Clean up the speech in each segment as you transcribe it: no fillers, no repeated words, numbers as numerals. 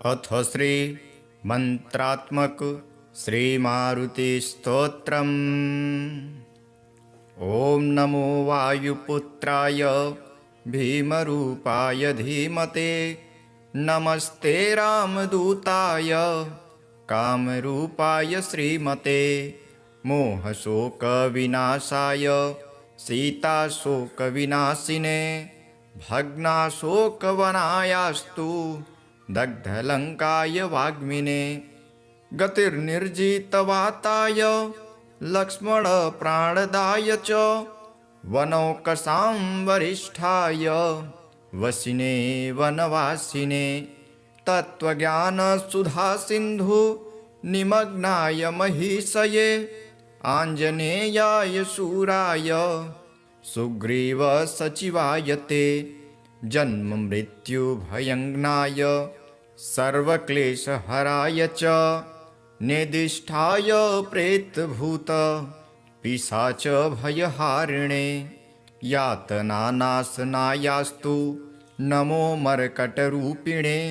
अथ श्री मंत्रात्मक श्री मारुति स्तोत्रम्। ओम नमो वायुपुत्राय भीमरूपाय धीमते। नमस्ते रामदूताय कामरूपाय श्रीमते। मोहशोकविनाशाय सीताशोकविनाशिने। भग्नाशोकवनायास्तु दग्धलङ्काय वाग्मिने। गतिर्निर्जितवाताय लक्ष्मणप्राणदाय च। वनौकसां वरिष्ठाय वसिने वनवासिने। तत्त्वज्ञानसुधासिन्धु निमग्नाय महीषये। आञ्जनेयाय शूराय सुग्रीवसचिवाय ते। जन्ममृत्युभयङ्नाय सर्वक्लेशहराय च। नेदिष्ठाय प्रेतभूत पिशाचभयहारिणे। यातनानाशनायास्तु नमो मर्कटरूपिणे।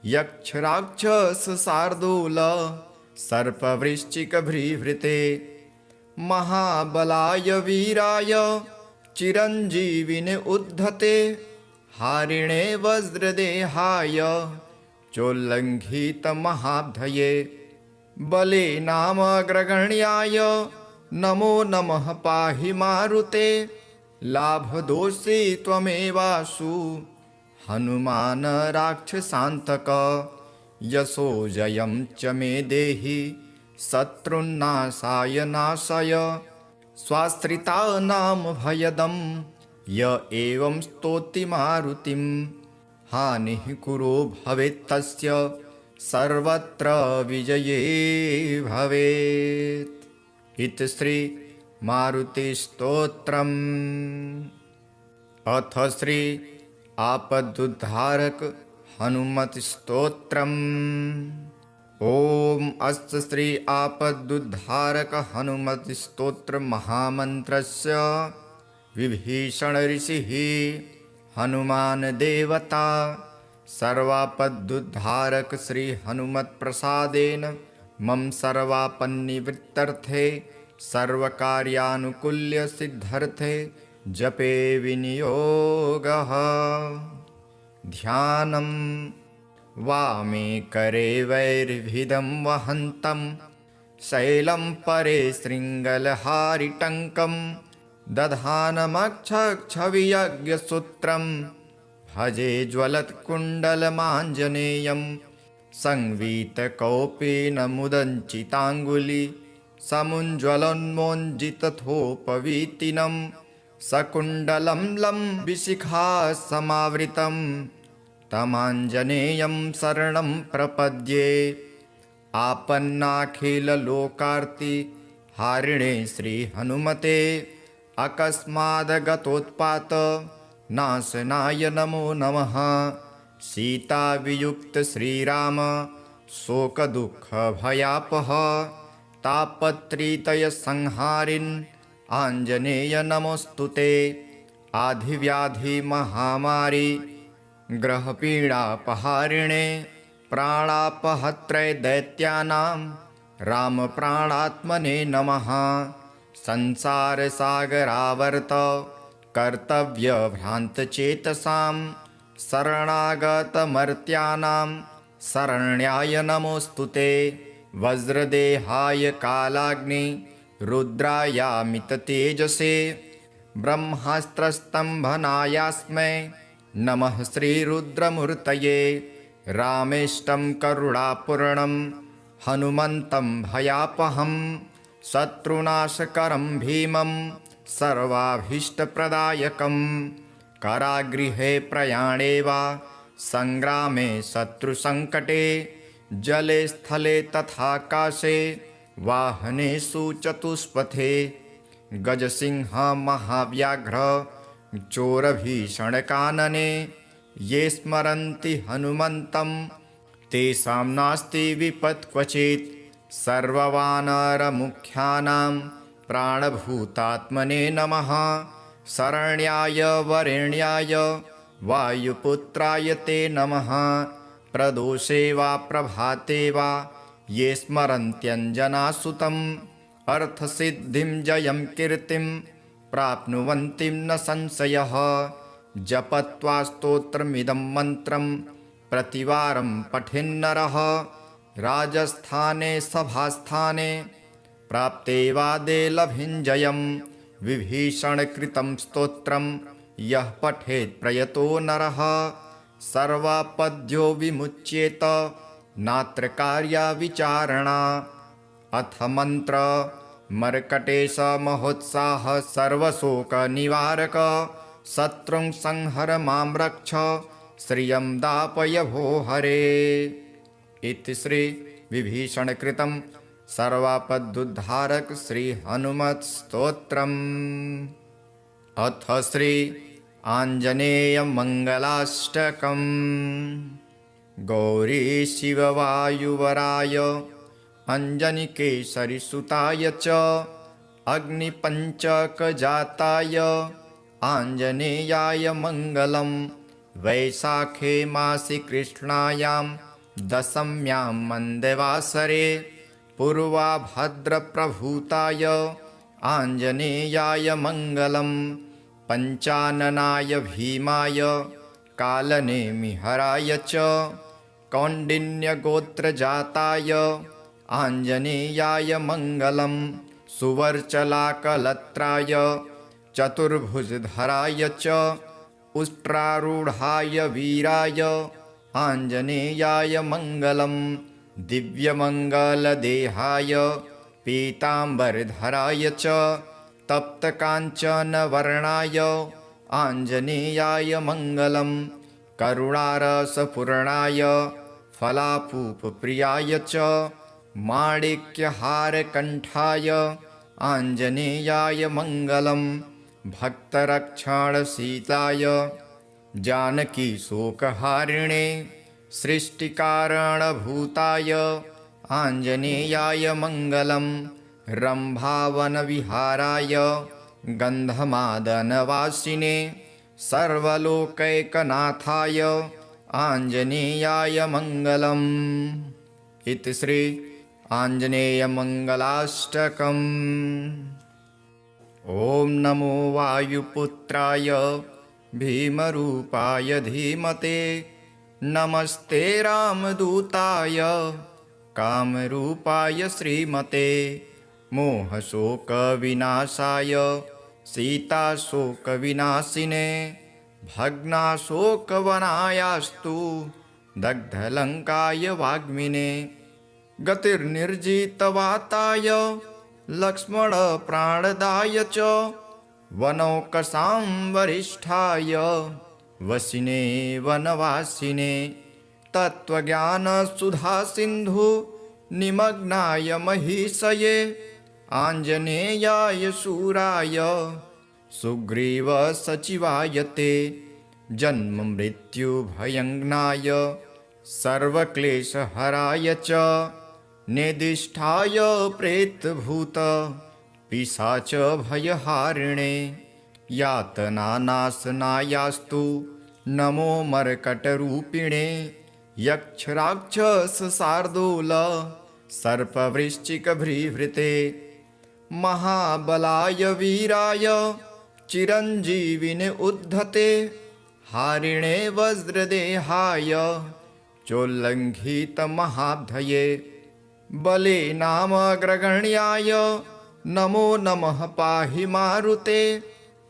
यक्षराक्षसशार्दूल सर्पवृश्चिकभृभृते। महाबलाय वीराय चिरञ्जीविने उद्धते। हारिणे वज्रदेहाय चोल्लङ्घितमहाब्धये। बले नामग्रगण्याय नमो नमः पाहि मारुते। लाभदोषी त्वमेवासु हनुमान राक्षसान्तक। यशो जयं च मे देहि शत्रुन्नाशाय नाशय। स्वाश्रितानां भयदं य एवं स्तौति मारुतिं। हानिः कुरो भवेत्तस्य सर्वत्र विजये भवेत्। इति श्री मारुतिस्तोत्रम्। अथ श्री आपदुद्धारक हनुमत्स्तोत्रम्। ओम अस्य श्री आपदुद्धारक हनुमत्स्तोत्र महामन्त्रस्य विभीषण ऋषिः हनुमान देवता सर्वापदुद्धारक श्री हनुमत्प्रसादेन मम सर्वापन्निवृत्तर्थे सर्वकार्यानुकूल्य सिद्धर्थे जपे विनियोगः। ध्यानम् वामे करे वैर्भिदं वहन्तं शैलं परे शृङ्गलहारिटङ्कं। दधानमक्षक्षवियज्ञसूत्रं भजे ज्वलत्कुण्डलमाञ्जनेयं। संवीतकौपीनमुदञ्चिताङ्गुली समुज्ज्वलोन्मोञ्जितथोपवीतिनं। सकुण्डलं लम्बिशिखासमावृतं तमाञ्जनेयं शरणं प्रपद्ये। आपन्नाखिललोकार्ति हारिणे श्रीहनुमते। अकस्मादगतोत्पात नाशनाय नमो नमः। सीतावियुक्त श्रीराम शोकदुःखभयापः। तापत्रितयसंहारिन् आञ्जनेय नमोऽस्तुते। आधिव्याधिमहामारी ग्रहपीडापहारिणे। प्राणापहत्रे दैत्यानां रामप्राणात्मने नमः। संसारसागरावर्त कर्तव्यभ्रान्तचेतसां शरणागतमर्त्यानां शरण्याय नमोऽस्तुते। वज्रदेहाय कालाग्नि रुद्रायामिततेजसे। ब्रह्मास्त्रस्तम्भनायास्मै नमः श्रीरुद्रमूर्तये। रामेष्टं करुणापूर्णं हनुमन्तं भयापहं। शत्रुनाशकरं भीमं सर्वाभीष्टप्रदायकं। कारागृहे प्रयाणे वा संग्रामे शत्रुसङ्कटे। जले स्थले तथाकाशे वाहनेषु चतुष्पथे। गजसिंह महाव्याघ्र चोरभीषणकानने। ये स्मरन्ति हनुमन्तं तेषां नास्ति विपत् क्वचित्। सर्ववानरमुख्यानां प्राणभूतात्मने नमः। शरण्याय वरेण्याय वायुपुत्राय ते नमः। प्रदोषे वा प्रभाते वा ये स्मरन्त्यञ्जनासुतम् अर्थसिद्धिं जयं कीर्तिं प्राप्नुवन्ति न संशयः। जपत्वा स्तोत्रमिदं मन्त्रं प्रतिवारं पठेन्नरः राजस्थाने सभास्थाने प्राप्ते वादे लभिञ्जयं। विभीषणकृतं स्तोत्रं यः पठेत् प्रयतो नरः सर्वापद्यो विमुच्येत नात्र कार्या विचारणा। अथ मंत्र मर्कटेश महोत्साह सर्वशोकनिवारक शत्रुं संहर मां रक्ष श्रियं दापय भो हरे। इति श्री विभीषणकृतं सर्वापदुद्धारक श्री हनुमत् स्तोत्रम्। अथ श्री आञ्जनेय मंगलाष्टकम्। गौरी शिववायुवराय अञ्जनिकेसरिसुताय च अग्निपञ्चकजाताय आञ्जनेयाय मङ्गलं। वैशाखे मासि कृष्णायां दशम्यां मन्दवासरे पूर्वाभद्रप्रभूताय आञ्जनेयाय मङ्गलं। पञ्चाननाय भीमाय कालनेमिहराय च कौण्डिन्यगोत्रजाताय आञ्जनेयाय मङ्गलं। सुवर्चलाकलत्राय चतुर्भुजधराय च उष्ट्रारूढाय वीराय आञ्जनेयाय मङ्गलं। दिव्यमङ्गलदेहाय पीताम्बरधराय च तप्तकाञ्चनवर्णाय आञ्जनेयाय मङ्गलं। करुणारसपूर्णाय फलापूपप्रियाय च माणिक्यहारकण्ठाय आञ्जनेयाय मङ्गलं। भक्तरक्षणशीलाय जानकीशोकहारिणे सृष्टिकारणभूताय आञ्जनेयाय मङ्गलं। रम्भावनविहाराय गन्धमादनवासिने सर्वलोकैकनाथाय आञ्जनेयाय मङ्गलम्। इति श्री आञ्जनेयमङ्गलाष्टकम्। ॐ नमो वायुपुत्राय भीमरूपाय धीमते नमस्ते रामदूताय कामरूपाय श्रीमते। मोहशोकविनाशाय सीताशोकविनाशिने भग्नाशोकवनायास्तु दग्धलङ्काय वाग्मिने। गतिर्निर्जितवाताय लक्ष्मणप्राणदाय च वनौकसां वरिष्ठाय वसिने वनवासिने। तत्त्वज्ञानसुधासिन्धु निमग्नाय महीषये आञ्जनेयाय शूराय सुग्रीवसचिवाय ते। जन्ममृत्युभयङ्नाय सर्वक्लेशहराय च निदिष्ठाय प्रेतभूत पिशाचभयहारिणे। यातनानाशनायास्तु नमो मर्कटरूपिणे। यक्षराक्षसशार्दूल सर्पवृश्चिकभृभृते। महाबलाय वीराय चिरञ्जीविने उद्धते हारिणे वज्रदेहाय चोल्लङ्घितमहाब्धये। बले नामग्रगण्याय नमो नमः पाहि मारुते।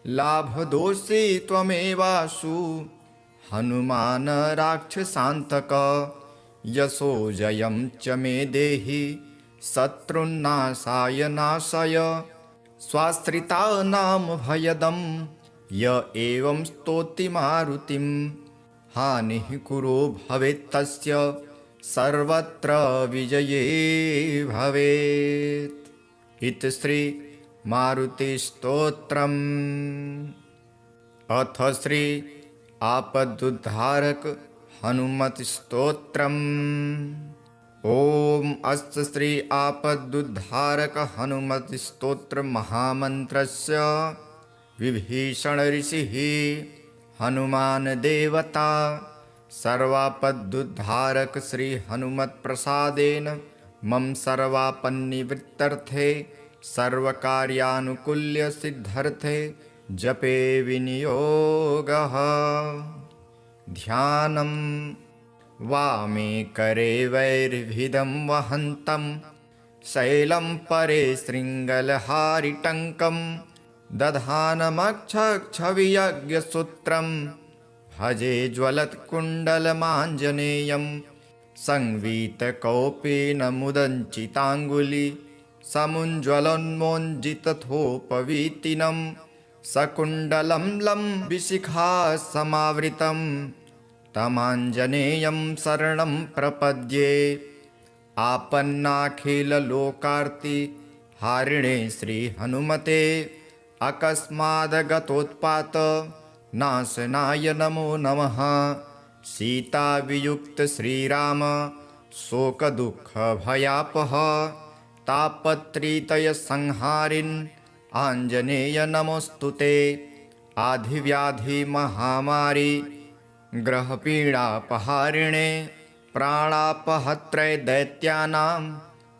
लाभदोषी त्वमेवासु हनुमान राक्षसान्तक। यशो जयं च मे देहि शत्रुन्नाशाय नाशय। स्वाश्रितानां भयदं य एवं स्तौति मारुतिं। हानिः कुरो भवेत्तस्य सर्वत्र विजये भवेत्। इति श्री मारुतिस्तोत्रम्। अथ श्री आपदुद्धारक हनुमत् स्तोत्रम्। ॐ अस्य श्री आपदुद्धारक हनुमत् स्तोत्र महामन्त्रस्य विभीषण ऋषिः हनुमान देवता सर्वापदुद्धारक श्री हनुमत् प्रसादेन मम सर्वापन्निवृत्तर्थे सर्वकार्यानुकूल्य सिद्धर्थे जपे विनियोगः। ध्यानं वामे करे वैर्भिदं वहन्तं शैलं परे शृङ्गलहारिटङ्कं दधानमक्षक्षवियज्ञसूत्रं भजे ज्वलत्कुण्डलमाञ्जनेयं संवीतकौपेन मुदञ्चिताङ्गुली समुज्ज्वलोन्मोञ्जितथोपवीतिनं सकुण्डलं लम्बिशिखा समावृतं तमाञ्जनेयं शरणं प्रपद्ये। आपन्नाखिललोकार्ति हारिणे श्रीहनुमते अकस्मादगतोत्पात नाशनाय नमो नमः। सीतावियुक्त श्रीराम शोकदुःखभयापः तापत्रितयसंहारिन् आञ्जनेय नमोऽस्तुते। आधिव्याधिमहामारी ग्रहपीडापहारिणे प्राणापहत्रे दैत्यानां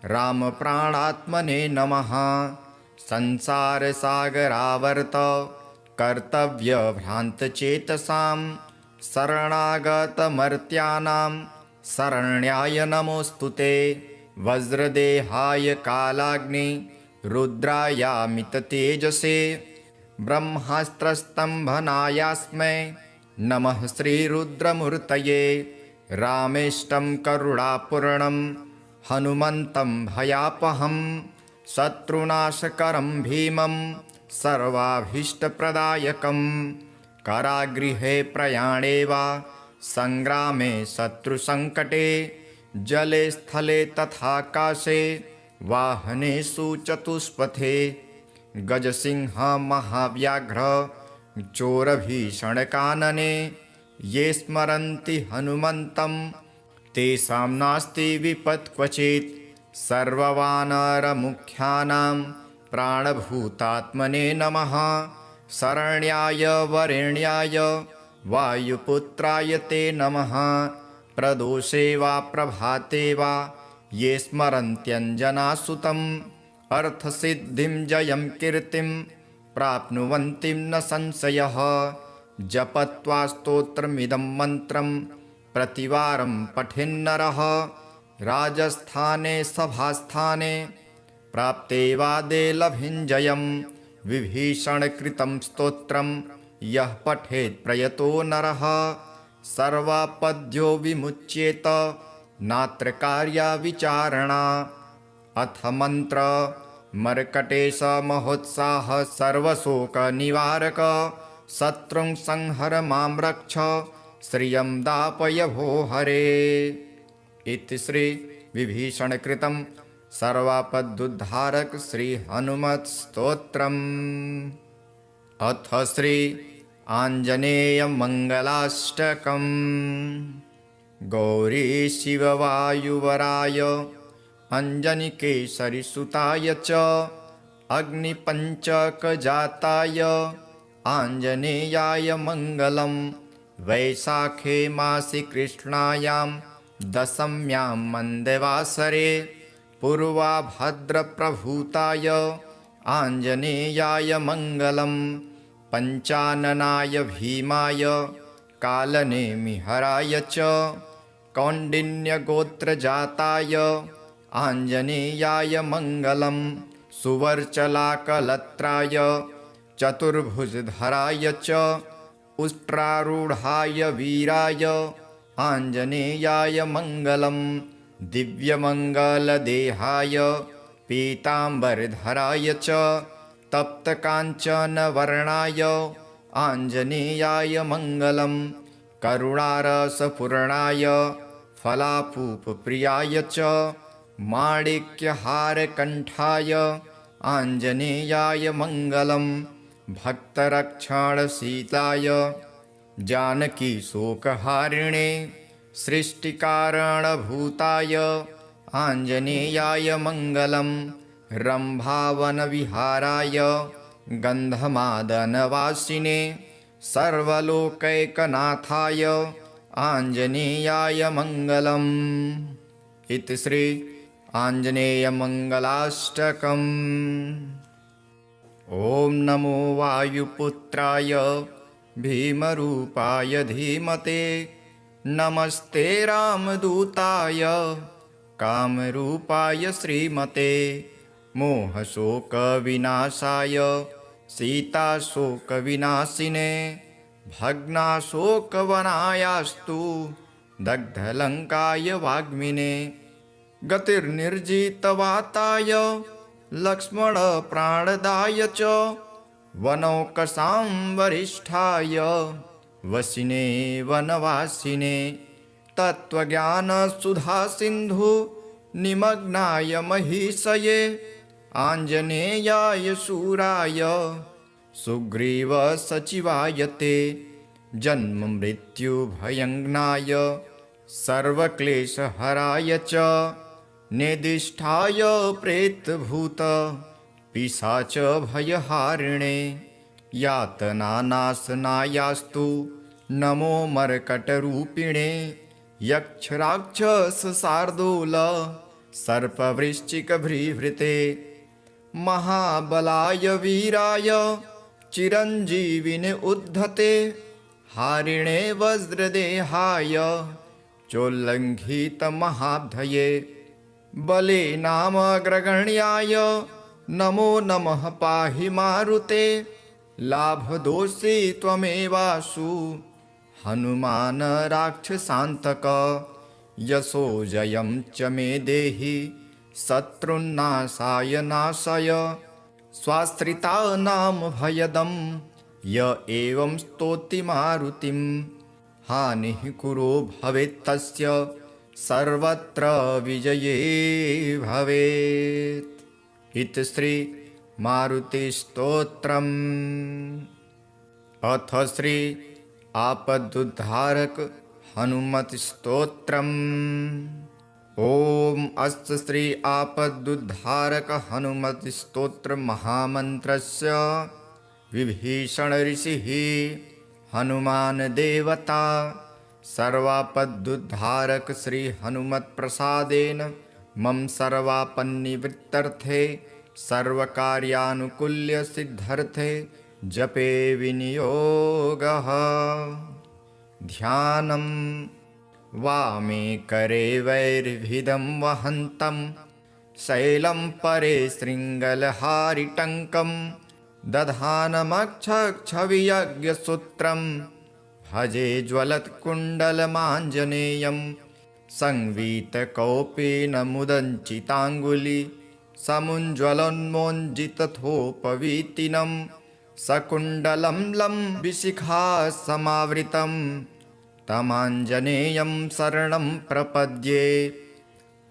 रामप्राणात्मने नमः। संसारसागरावर्त कर्तव्यभ्रान्तचेतसां शरणागतमर्त्यानां शरण्याय नमोऽस्तुते। वज्रदेहाय कालाग्नि रुद्रायामिततेजसे ब्रह्मास्त्रस्तम्भनायास्मै नमः श्रीरुद्रमूर्तये। रामेष्टं करुणापूर्णं हनुमन्तं भयापहं शत्रुनाशकरं भीमं सर्वाभीष्टप्रदायकं। कारागृहे प्रयाणे वा संग्रामे शत्रुसङ्कटे जले स्थले तथाकाशे वाहनेषु चतुष्पथे गजसिंह महाव्याघ्र चोरभीषणकानने ये स्मरन्ति हनुमन्तं तेषां नास्ति विपत् क्वचित्। सर्ववानरमुख्यानां प्राणभूतात्मने नमः। शरण्याय वरेण्याय वायुपुत्राय ते नमः। प्रदोषे वा प्रभाते वा ये स्मरन्त्यञ्जनासुतम् अर्थसिद्धिं जयं कीर्तिं प्राप्नुवन्ति न संशयः। जपत्वा स्तोत्रमिदं मन्त्रं प्रतिवारं पठेन्नरः राजस्थाने सभास्थाने प्राप्ते वादे लभिञ्जयं। विभीषणकृतं स्तोत्रं यः पठेत् प्रयतो नरः सर्वापद्यो विमुच्येत नात्र कार्या विचारणा। अथ मन्त्र मर्कटेश महोत्साह सर्वशोकनिवारक शत्रुं संहर मां रक्ष श्रियं दापय भो हरे। इति श्री विभीषणकृतं सर्वापदुद्धारक श्री हनुमत् स्तोत्रम्। अथ श्री आञ्जनेय मंगलाष्टकम्। गौरी शिववायुवराय अंजनिकेसरिसुताय च अग्निपञ्चकजाताय आञ्जनेयाय मङ्गलम्। वैशाखे मासि कृष्णायां दशम्यां मन्दवासरे पूर्वाभद्रप्रभूताय आञ्जनेयाय मङ्गलम्। पञ्चाननाय भीमाय कालनेमिहराय च कौण्डिन्यगोत्रजाताय आञ्जनेयाय मङ्गलम्। सुवर्चलाकलत्राय चतुर्भुजधराय च उष्ट्रारूढाय वीराय आञ्जनेयाय मङ्गलम्। दिव्यमङ्गलदेहाय पीताम्बरधराय च तप्तकाञ्चनवर्णाय आञ्जनेयाय मङ्गलम्। करुणारसपूर्णाय फलापूपप्रियाय च माणिक्यहारकण्ठाय आञ्जनेयाय मङ्गलम्। भक्तरक्षणशीलाय जानकीशोकहारिणे सृष्टिकारणभूताय आञ्जनेयाय मङ्गलम्। रम्भावनविहाराय गन्धमादनवासिने सर्वलोकैकनाथाय आञ्जनेयाय मङ्गलम्। इति श्री आञ्जनेयमङ्गलाष्टकम्। ॐ नमो वायुपुत्राय भीमरूपाय धीमते, नमस्ते रामदूताय कामरूपाय श्रीमते, मोहशोकविनाशाय सीताशोकविनाशिने, भग्नाशोकवनायास्तु दग्धलङ्काय वाग्मिने, गतिर्निर्जितवाताय लक्ष्मणप्राणदाय च, वनौकसां वरिष्ठाय वसिने वनवासिने, तत्त्वज्ञानसुधासिन्धु निमग्नाय महीषये, आञ्जनेयाय शूराय सुग्रीवसचिवाय ते, जन्ममृत्युभयङ्नाय सर्वक्लेशहराय च, नेदिष्ठाय प्रेतभूत पिशाचभयहारिणे, यातनानाशनायास्तु नमो मर्कटरूपिणे, यक्षराक्षसशार्दूल सर्पवृश्चिकभृभृते, महाबलाय वीराय चिरञ्जीविने उद्धते, हारिणे वज्रदेहाय चोल्लङ्घितमहाब्धये, बले नामग्रगण्याय नमो नमः पाहि मारुते, लाभदोषी त्वमेवासु हनुमान राक्षसान्तक, यशो जयं च मे देहि शत्रुन्नाशाय नाशय, स्वाश्रितानां भयदं य एवं स्तौति मारुतिं, हानिः कुरो भवेत्तस्य सर्वत्र विजये भवेत्। इति श्री मारुतिस्तोत्रम्। अथ श्री आपदुद्धारक हनुमत्स्तोत्रम्। ॐ अस्य श्री आपदुद्धारक हनुमत्स्तोत्र महामन्त्रस्य विभीषण ऋषिः हनुमान् देवता सर्वापदुद्धारक श्री हनुमत्प्रसादेन मम सर्वापन्निवृत्तर्थे सर्वकार्यानुकूल्य सिद्धर्थे जपे विनियोगः। ध्यानं वामे करे वैर्भिदं वहन्तं शैलं परे शृङ्गलहारिटङ्कं दधानमक्षक्षवियज्ञसूत्रं भजे ज्वलत्कुण्डलमाञ्जनेयं संवीतकौपीनमुदञ्चिताङ्गुली समुज्ज्वलोन्मोञ्जितथोपवीतिनं सकुण्डलं लम्बिशिखासमावृतं तमाञ्जनेयं शरणं प्रपद्ये।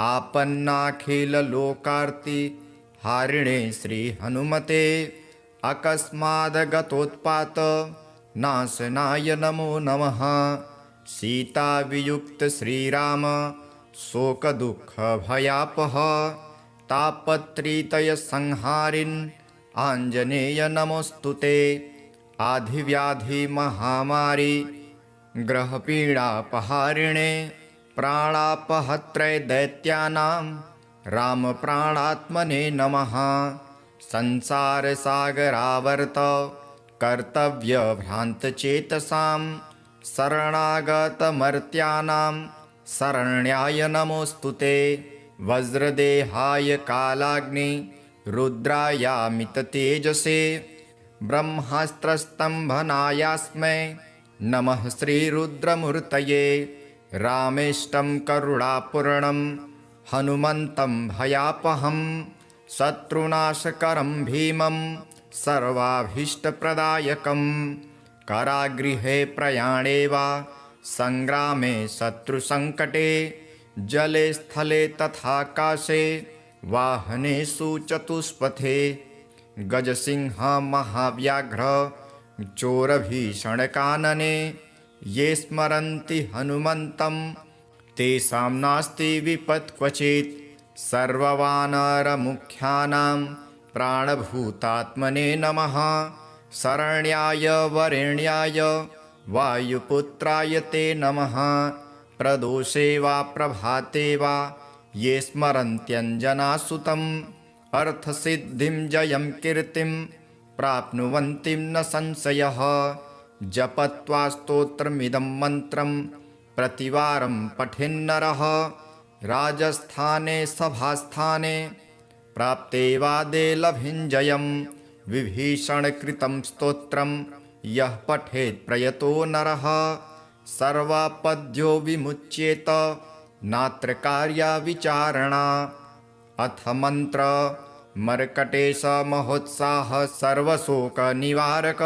आपन्नाखिललोकार्ति हारिणे श्रीहनुमते अकस्मादगतोत्पात नाशनाय नमो नमः। सीतावियुक्त श्रीराम शोकदुःखभयापः तापत्रितयसंहारिन् आञ्जनेय नमोऽस्तु ते। आधिव्याधिमहामारी ग्रहपीडापहारिणे प्राणापहत्रे दैत्यानां रामप्राणात्मने नमः। संसारसागरावर्त कर्तव्यभ्रान्तचेतसां शरणागतमर्त्यानां शरण्याय नमोऽस्तु ते। वज्रदेहाय कालाग्नि रुद्रायामिततेजसे ब्रह्मास्त्रस्तम्भनायास्मै नमः श्रीरुद्रमूर्तये। रामेष्टं करुणापूर्णं हनुमन्तं भयापहं शत्रुनाशकरं भीमं सर्वाभीष्टप्रदायकं। कारागृहे प्रयाणे वा संग्रामे शत्रुसङ्कटे जले स्थले तथाकाशे वाहनेषु चतुष्पथे गजसिंह महाव्याघ्र चोरभीषणकानने ये स्मरन्ति हनुमन्तं तेषां नास्ति विपत् क्वचित्। सर्ववानरमुख्यानां प्राणभूतात्मने नमः। शरण्याय वरेण्याय वायुपुत्राय ते नमः। प्रदोषे वा प्रभाते वा ये स्मरन्त्यञ्जनासुतम् अर्थसिद्धिं जयं कीर्तिं प्राप्नुवन्ति न संशयः। जपत्वा स्तोत्रमिदं मन्त्रं प्रतिवारं पठेन्नरः राजस्थाने सभास्थाने प्राप्ते वादे लभिञ्जयं। विभीषणकृतं स्तोत्रं यः पठेत् प्रयतो नरः सर्वापद्यो विमुच्येत नात्र कार्या विचारणा। अथ मंत्र मर्कटेश महोत्साह सर्वशोकनिवारक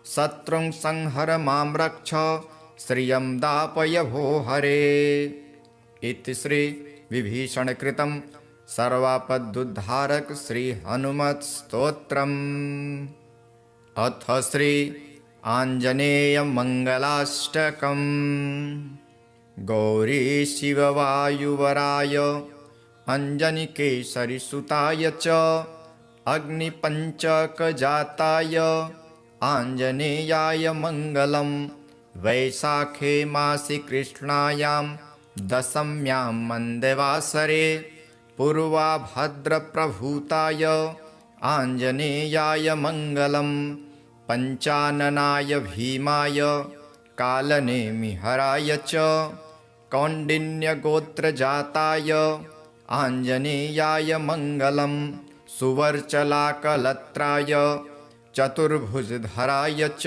शत्रुं संहर मां रक्ष श्रियं दापय भो हरे। इति श्री विभीषणकृतं सर्वापदुद्धारक श्री हनुमत् स्तोत्रम्। अथ श्री आञ्जनेय मंगलाष्टकम्। गौरी शिववायुवराय अञ्जनिकेसरिसुताय च अग्निपञ्चकजाताय आञ्जनेयाय मङ्गलं। वैशाखे मासि कृष्णायां दशम्यां मन्दवासरे पूर्वाभद्रप्रभूताय आञ्जनेयाय मङ्गलं। पञ्चाननाय भीमाय कालनेमिहराय च कौण्डिन्यगोत्रजाताय आञ्जनेयाय मङ्गलं। सुवर्चलाकलत्राय चतुर्भुजधराय च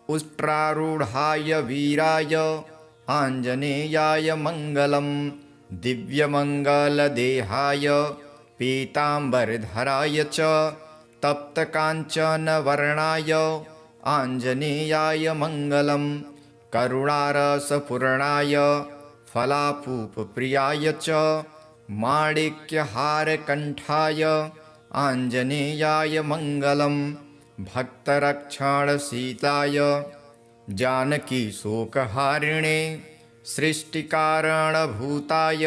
उष्ट्रारूढाय वीराय आञ्जनेयाय मङ्गलं। दिव्यमङ्गलदेहाय पीताम्बरधराय च तप्तकाञ्चनवर्णाय आञ्जनेयाय मङ्गलं। करुणारसपूर्णाय फलापूपप्रियाय च माणिक्यहारकण्ठाय आञ्जनेयाय मङ्गलं। भक्तरक्षणशीलाय जानकीशोकहारिणे सृष्टिकारणभूताय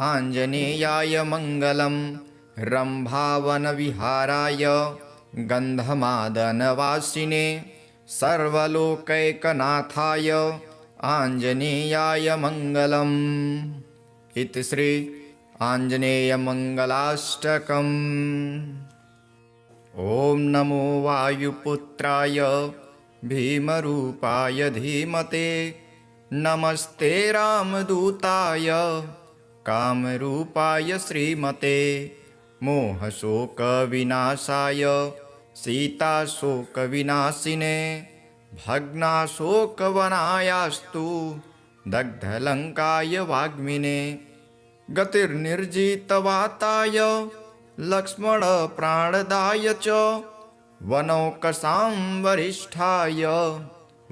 आञ्जनेयाय मङ्गलं। रम्भावनविहाराय गन्धमादनवासिने सर्वलोकैकनाथाय आञ्जनेयाय मङ्गलम्। इति श्री आञ्जनेयमङ्गलाष्टकम्। ॐ नमो वायुपुत्राय भीमरूपाय धीमते नमस्ते रामदूताय कामरूपाय श्रीमते। मोहशोकविनाशाय सीताशोकविनाशिने भग्नाशोकवनायास्तु दग्धलङ्काय वाग्मिने। गतिर्निर्जितवाताय लक्ष्मणप्राणदाय च वनौकसां वरिष्ठाय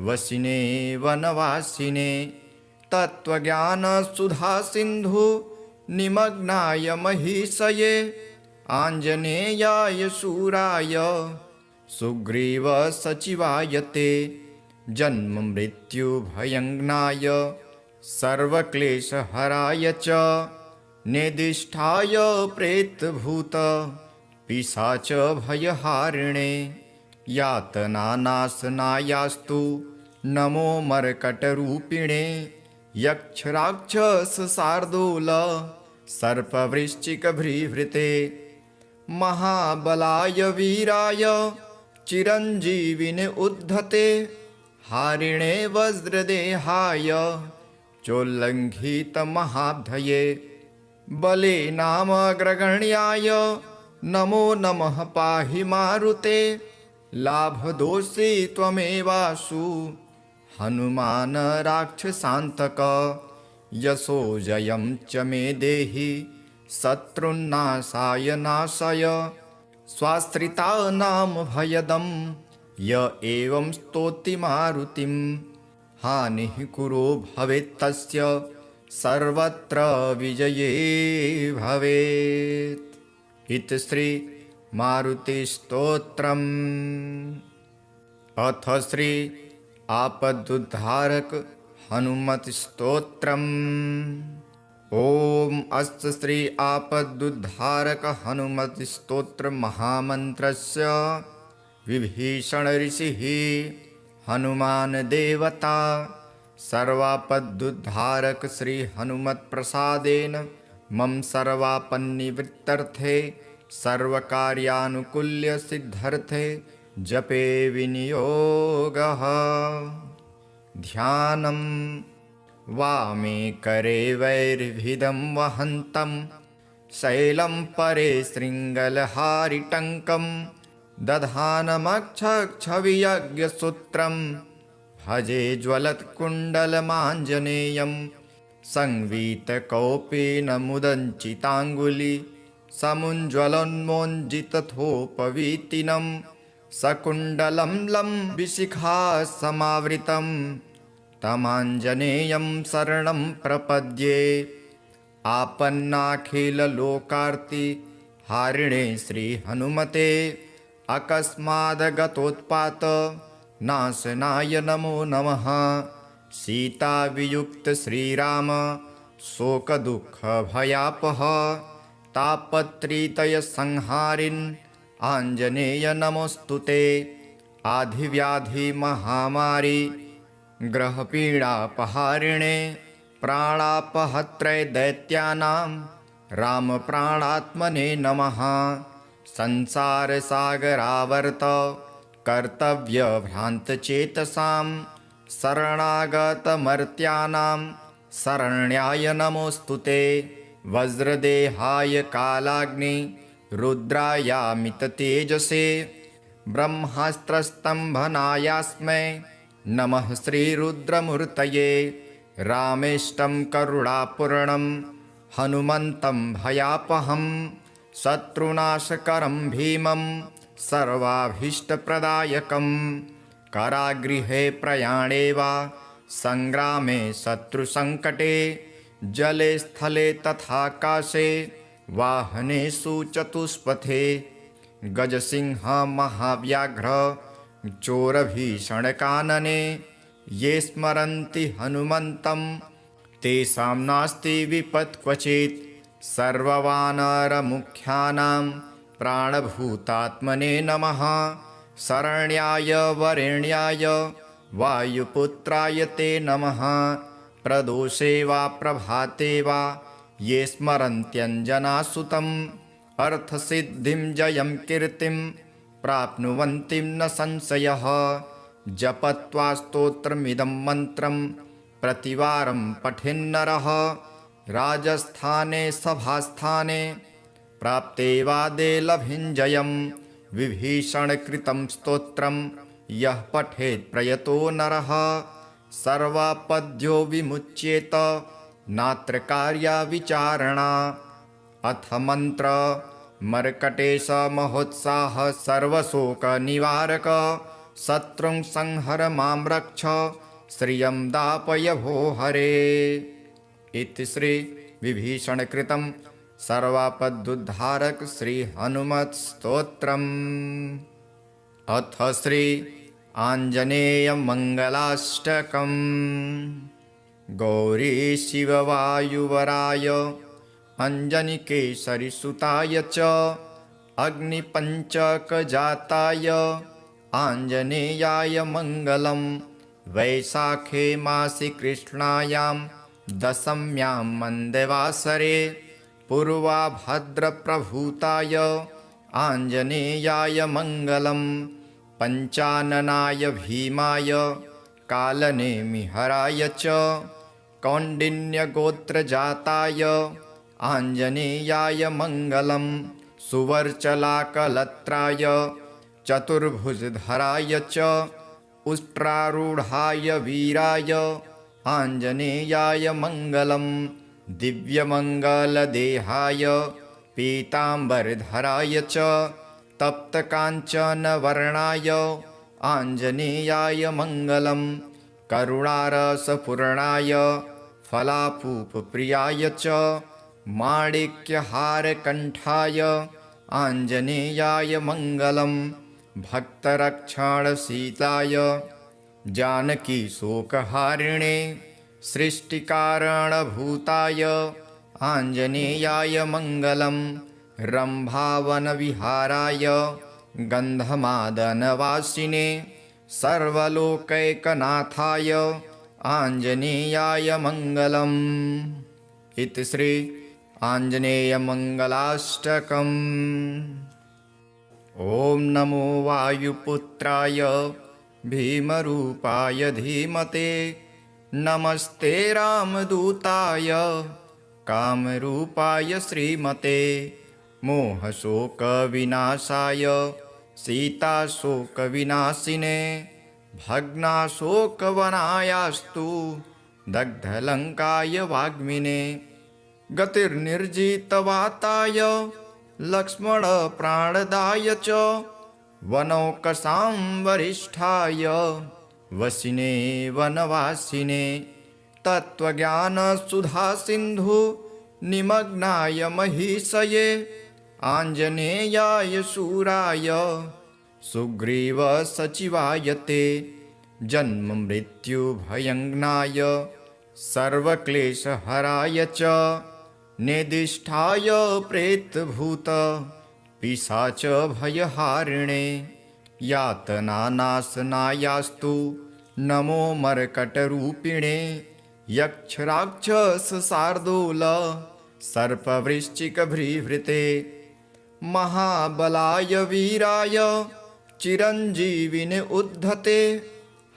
वसिने वनवासिने। तत्त्वज्ञानसुधासिन्धु निमग्नाय महीषये आञ्जनेयाय शूराय सुग्रीवसचिवाय ते। जन्ममृत्युभयङ्नाय सर्वक्लेशहराय च नेदिष्ठाय प्रेतभूत पिशाचभयहारिणे। यातनानाशनायास्तु नमो मर्कटरूपिणे। यक्षराक्षसशार्दूल सर्पवृश्चिकभृभृते। महाबलाय वीराय चिरञ्जीविने उद्धते। हारिणे वज्रदेहाय चोल्लङ्घितमहाब्धये। बले नामग्रगण्याय नमो नमः पाहि मारुते। लाभदोषी त्वमेवासु हनुमान राक्षसान्तक। यशो जयं च मे देहि शत्रुन्नाशाय नाशय। स्वाश्रितानां भयदं य एवं स्तौति मारुतिं। हानिः कुरो भवेत्तस्य सर्वत्र विजये भवेत्। इति श्री मारुतिस्तोत्रम्। अथ श्री आपदुद्धारक हनुमत् स्तोत्रम्। ॐ अस्य श्री आपदुद्धारक हनुमत् स्तोत्र महामन्त्रस्य विभीषण ऋषिः हनुमान देवता सर्वापदुद्धारक श्री हनुमत् प्रसादेन मम सर्वापन्निवृत्तर्थे सर्वकार्यानुकूल्य सिद्धर्थे जपे विनियोगः। ध्यानं वामे करे वैर्भिदं वहन्तं शैलं परे शृङ्गलहारिटङ्कं दधानमक्षक्षवियज्ञसूत्रं भजे ज्वलत्कुण्डलमाञ्जनेयं संवीतकौपीनमुदञ्चिताङ्गुली समुज्ज्वलोन्मोञ्जितथोपवीतिनं सकुण्डलं लम्बिशिखासमावृतं तमाञ्जनेयं शरणं प्रपद्ये। आपन्नाखिललोकार्ति हारिणे श्रीहनुमते अकस्मादगतोत्पात नाशनाय नमो नमः। सीतावियुक्त श्रीराम शोकदुःखभयापः तापत्रितयसंहारिन् आञ्जनेय नमोऽस्तुते। आधिव्याधिमहामारी ग्रहपीडापहारिणे प्राणापहत्रे दैत्यानां रामप्राणात्मने नमः। संसारसागरावर्त कर्तव्यभ्रान्तचेतसां शरणागतमर्त्यानां शरण्याय नमोऽस्तुते। वज्रदेहाय कालाग्नि रुद्रायामिततेजसे ब्रह्मास्त्रस्तम्भनायास्मै नमः श्रीरुद्रमूर्तये। रामेष्टं करुणापूर्णं हनुमन्तं भयापहं शत्रुनाशकरं भीमं सर्वाभीष्टप्रदायकं। कारागृहे प्रयाणे वा सङ्ग्रामे शत्रुसङ्कटे जले स्थले तथाकाशे वाहनेषु चतुष्पथे गजसिंह महाव्याघ्र चोरभीषणकानने ये स्मरन्ति हनुमन्तं तेषां नास्ति विपत् क्वचित्। सर्ववानरमुख्यानां प्राणभूतात्मने नमः। शरण्याय वरेण्याय वायुपुत्राय ते नमः। प्रदोषे वा प्रभाते वा ये स्मरन्त्यञ्जनासुतम् अर्थसिद्धिं जयं कीर्तिं प्राप्नुवन्ति न संशयः। जपत्वा स्तोत्रमिदं मन्त्रं प्रतिवारं पठेन्नरः राजस्थाने सभास्थाने प्राप्ते वादे लभिञ्जयं। विभीषणकृतं स्तोत्रं यः पठेत् प्रयतो नरः सर्वापद्यो विमुच्येत नात्र कार्या विचारणा। अथ मन्त्र मर्कटेश महोत्साह सर्वशोकनिवारक शत्रुं संहर मां रक्ष श्रियं दापय भो हरे। इति श्री विभीषणकृतं सर्वापदुद्धारक श्री हनुमत् स्तोत्रम्। अथ श्री आञ्जनेय मङ्गलाष्टकम्। गौरी शिववायुवराय अञ्जनिकेसरिसुताय च अग्निपञ्चकजाताय आञ्जनेयाय मङ्गलं। वैशाखे मासि कृष्णायां दशम्यां मन्दवासरे पूर्वाभद्रप्रभूताय आञ्जनेयाय मङ्गलं। पञ्चाननाय भीमाय कालनेमिहराय च कौण्डिन्यगोत्रजाताय आञ्जनेयाय मङ्गलं। सुवर्चलाकलत्राय चतुर्भुजधराय च उष्ट्रारूढाय वीराय आञ्जनेयाय मङ्गलं। दिव्यमङ्गलदेहाय पीताम्बरधराय च तप्तकाञ्चनवर्णाय आञ्जनेयाय मङ्गलं। करुणारसपूर्णाय फलापूपप्रियाय च माणिक्यहारकण्ठाय आञ्जनेयाय मङ्गलं। भक्तरक्षणशीलाय जानकीशोकहारिणे सृष्टिकारणभूताय आञ्जनेयाय मङ्गलं। रम्भावनविहाराय गन्धमादनवासिने सर्वलोकैकनाथाय आञ्जनेयाय मङ्गलम्। इति श्री आञ्जनेयमङ्गलाष्टकम्। ॐ नमो वायुपुत्राय भीमरूपाय धीमते, नमस्ते रामदूताय कामरूपाय श्रीमते। मोहशोकविनाशाय सीताशोकविनाशिने, भग्नाशोकवनायास्तु दग्धलङ्काय वाग्मिने। गतिर्निर्जितवाताय लक्ष्मणप्राणदाय च, वनौकसां वरिष्ठाय वसिने वनवासिने। तत्त्वज्ञानसुधासिन्धु निमग्नाय महीषये, आञ्जनेयाय शूराय सुग्रीवसचिवाय ते। जन्ममृत्युभयङ्नाय सर्वक्लेशहराय च, निदिष्ठाय प्रेतभूत पिशाचभयहारिणे। यातनानाशनायास्तु नमो मर्कटरूपिणे। यक्षराक्षसशार्दूल सर्पवृश्चिकभृभृते, महाबलाय वीराय चिरञ्जीविने उद्धते।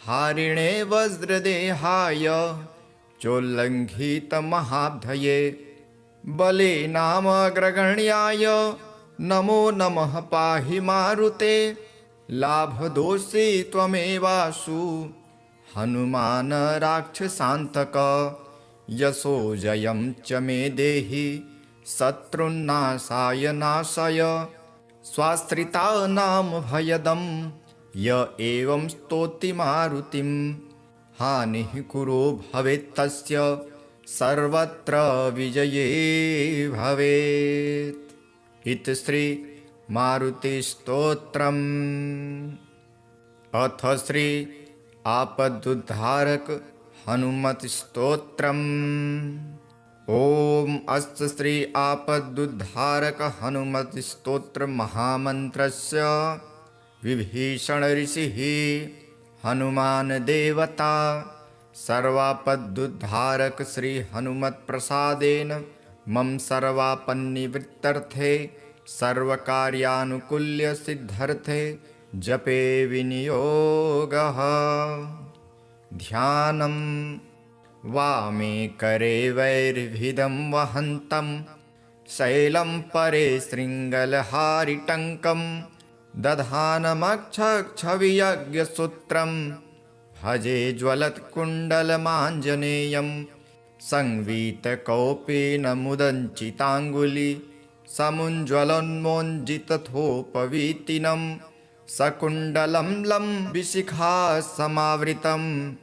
हारिणे वज्रदेहाय चोल्लङ्घितमहाब्धये, बलेनामग्रगण्याय नमो नमः पाहि मारुते। लाभदोषी त्वमेवासु हनुमान राक्षसान्तक, यशो जयं च मे देहि शत्रुन्नाशाय नाशय। स्वाश्रितानां भयदं य एवं स्तौति मारुतिं, हानिः कुरो भवेत्तस्य सर्वत्र विजये भवेत्। इति श्री मारुतिस्तोत्रम्। अथ श्री आपदुद्धारक हनुमत्स्तोत्रम्। ॐ अस्य श्री आपदुद्धारक हनुमत्स्तोत्र महामन्त्रस्य विभीषण ऋषिः हनुमान देवता सर्वापदुद्धारक श्री हनुमत्प्रसादेन मम सर्वापन्निवृत्तर्थे सर्वकार्यानुकूल्य सिद्धर्थे जपे विनियोगः। ध्यानं वामे करे वैर्भिदं वहन्तं, शैलं परे शृङ्गलहारिटङ्कं। दधानमक्षक्षवियज्ञसूत्रं भजे ज्वलत्कुण्डलमाञ्जनेयं। संवीतकौपेन मुदञ्चिताङ्गुली समुज्ज्वलोन्मोञ्जितथोपवीतिनं। सकुण्डलं लम्बिशिखा समावृतं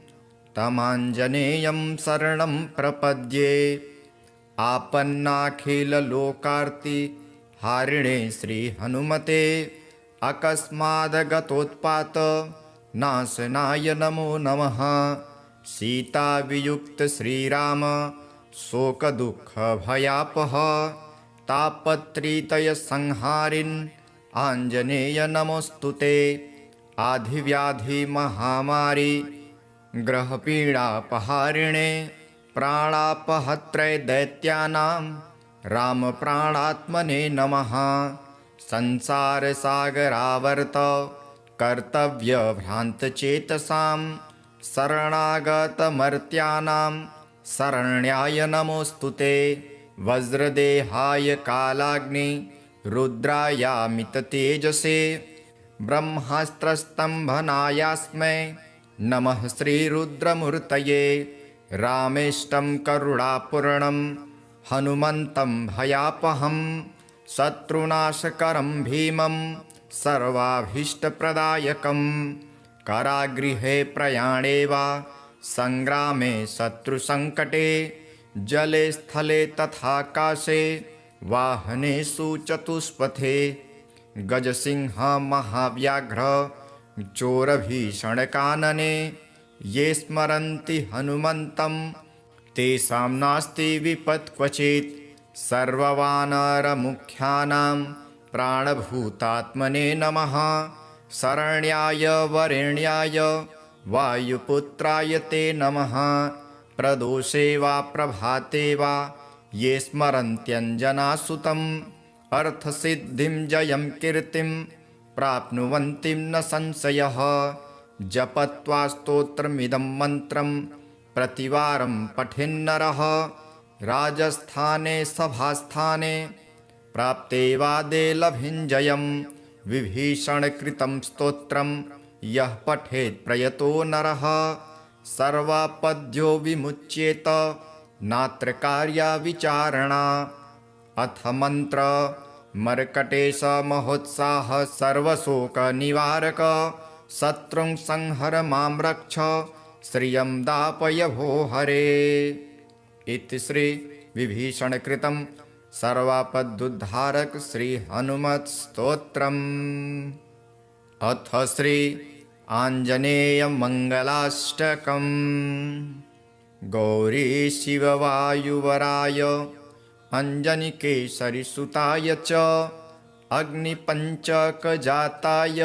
तमाञ्जनेयं शरणं प्रपद्ये। आपन्नाखिललोकार्ति हारिणे श्रीहनुमते, अकस्मादगतोत्पात नाशनाय नमो नमः। सीतावियुक्त श्रीराम शोकदुःखभयापः, तापत्रितयसंहारिन् आञ्जनेय नमोऽस्तु ते। आधिव्याधिमहामारी ग्रहपीडापहारिणे, प्राणापहत्रे दैत्यानां रामप्राणात्मने नमः। संसारसागरावर्त कर्तव्यभ्रान्तचेतसां, शरणागतमर्त्यानां शरण्याय नमोऽस्तु ते। वज्रदेहाय कालाग्नि रुद्रायामिततेजसे, ब्रह्मास्त्रस्तम्भनायास्मै नमः श्रीरुद्रमूर्तये। रामेष्टं करुणापूर्णं हनुमन्तं भयापहं, शत्रुनाशकरं भीमं सर्वाभीष्टप्रदायकं। कारागृहे प्रयाणे वा सङ्ग्रामे शत्रुसङ्कटे, जले स्थले तथाकाशे वाहनेषु चतुष्पथे। गजसिंह महाव्याघ्र चोरभीषणकानने, ये स्मरन्ति हनुमन्तं तेषां नास्ति विपत् क्वचित्। सर्ववानरमुख्यानां प्राणभूतात्मने नमः। शरण्याय वरेण्याय वायुपुत्राय ते नमः। प्रदोषे वा प्रभाते वा ये स्मरन्त्यञ्जनासुतम् अर्थसिद्धिं जयं कीर्तिं प्राप्नुवन्ति न संशयः। जपत्वा स्तोत्रमिदं मन्त्रं प्रतिवारं पठेन्नरः राजस्थाने सभास्थाने प्राप्ते वादे लभिञ्जयं। विभीषणकृतं स्तोत्रं यः पठेत् प्रयतो नरः सर्वापद्यो विमुच्येत नात्र कार्या विचारणा। अथ मन्त्र मर्कटेश महोत्साह सर्वशोकनिवारक शत्रुं संहर मां रक्ष श्रियं दापय भो हरे। इति श्री विभीषणकृतं सर्वापदुद्धारक श्री हनुमत् स्तोत्रम्। अथ श्री आञ्जनेय मंगलाष्टकम्। गौरी शिववायुवराय अंजनिकेसरी सुताय च अग्निपञ्चकजाताय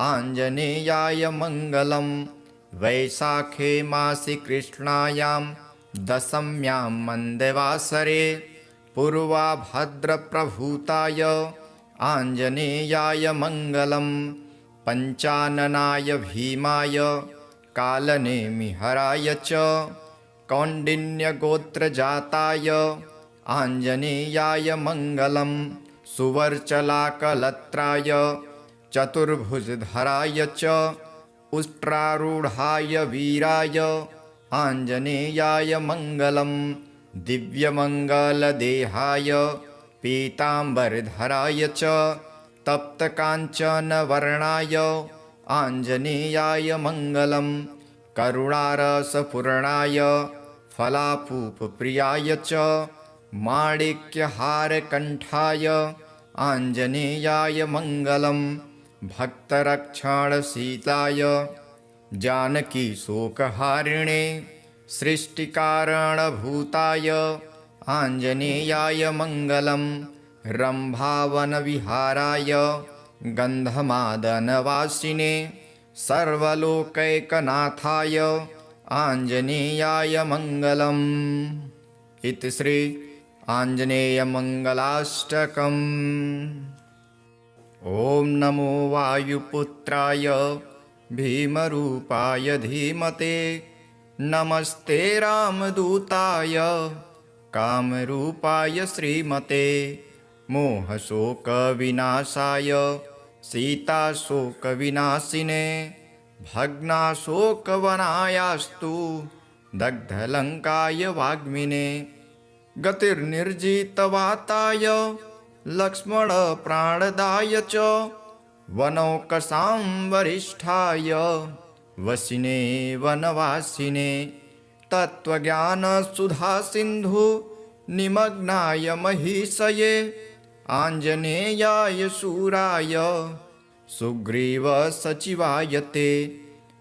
आञ्जनेयाय मङ्गलम्। वैशाखे मासि कृष्णायां दशम्यां मन्दवासरे पूर्वाभद्रप्रभूताय आञ्जनेयाय मङ्गलम्। पञ्चाननाय भीमाय कालनेमिहराय च कौण्डिन्यगोत्रजाताय आञ्जनेयाय मङ्गलम्। सुवर्चलाकलत्राय चतुर्भुजधराय च उष्ट्रारूढाय वीराय आञ्जनेयाय मङ्गलम्। दिव्यमङ्गलदेहाय पीताम्बरधराय च तप्तकाञ्चनवर्णाय आञ्जनेयाय मङ्गलम्। करुणारसपूर्णाय फलापूपप्रियाय च माणिक्यहारकण्ठाय आञ्जनेयाय मङ्गलम्। भक्तरक्षणशीलाय जानकीशोकहारिणे सृष्टिकारणभूताय आञ्जनेयाय मङ्गलम्। रम्भावनविहाराय गन्धमादनवासिने सर्वलोकैकनाथाय आञ्जनेयाय मङ्गलम्। इति श्री आञ्जनेयमङ्गलाष्टकम्। ॐ नमो वायुपुत्राय भीमरूपाय धीमते नमस्ते रामदूताय कामरूपाय श्रीमते। मोहशोकविनाशाय सीताशोकविनाशिने भग्नाशोकवनायास्तु दग्धलङ्काय वाग्मिने। गतिर्निर्जितवाताय लक्ष्मणप्राणदाय च वनौकसां वरिष्ठाय वसिने वनवासिने। तत्त्वज्ञानसुधासिन्धु निमग्नाय महीषये आञ्जनेयाय शूराय सुग्रीवसचिवाय ते।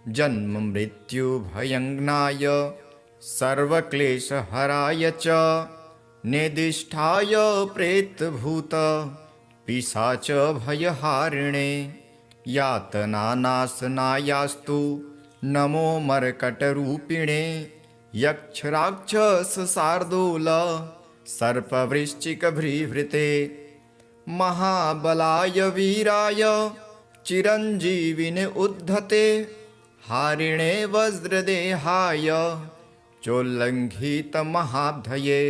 जन्ममृत्युभयङ्नाय सर्वक्लेशहराय च निदिष्ठाय प्रेतभूत पिशाचभयहारिणे। यातनानाशनायास्तु नमो मर्कटरूपिणे। यक्षराक्षसशार्दूल सर्पवृश्चिकभृभृते। महाबलाय वीराय चिरञ्जीविने उद्धते। हारिणे वज्रदेहाय चोल्लङ्घितमहाब्धये।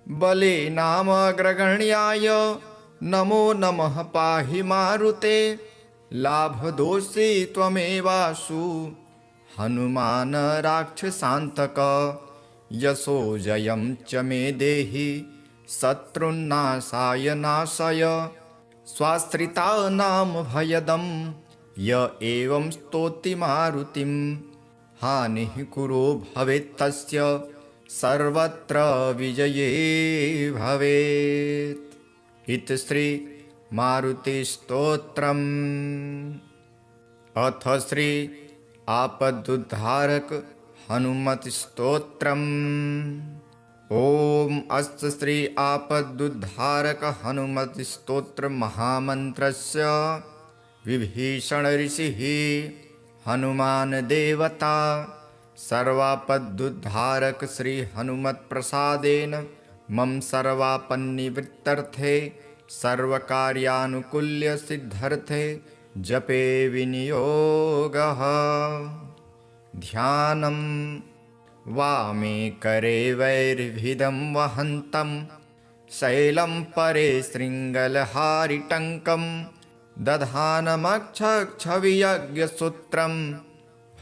बले नामग्रगण्याय नमो नमः पाहि मारुते। लाभदोषी त्वमेवासु हनुमान राक्षसान्तक। यशो जयं च मे देहि शत्रुन्नाशाय नाशय। स्वाश्रितानां भयदं य एवं स्तौति मारुतिं। हानिः कुरो भवेत्तस्य सर्वत्र विजये भवेत्। इति श्री मारुतिस्तोत्रम्। अथ श्री आपदुद्धारक हनुमत् स्तोत्रम्। ॐ अस्य श्री आपदुद्धारक हनुमत् स्तोत्र महामन्त्रस्य विभीषण ऋषिः हनुमान देवता सर्वापदुद्धारक श्री हनुमत् प्रसादेन मम सर्वापन्निवृत्तर्थे सर्वकार्यानुकूल्य सिद्धर्थे जपे विनियोगः। ध्यानं वामे करे वैर्भिदं वहन्तं शैलं परे शृङ्गलहारिटङ्कं दधानमक्षक्षवियज्ञसूत्रं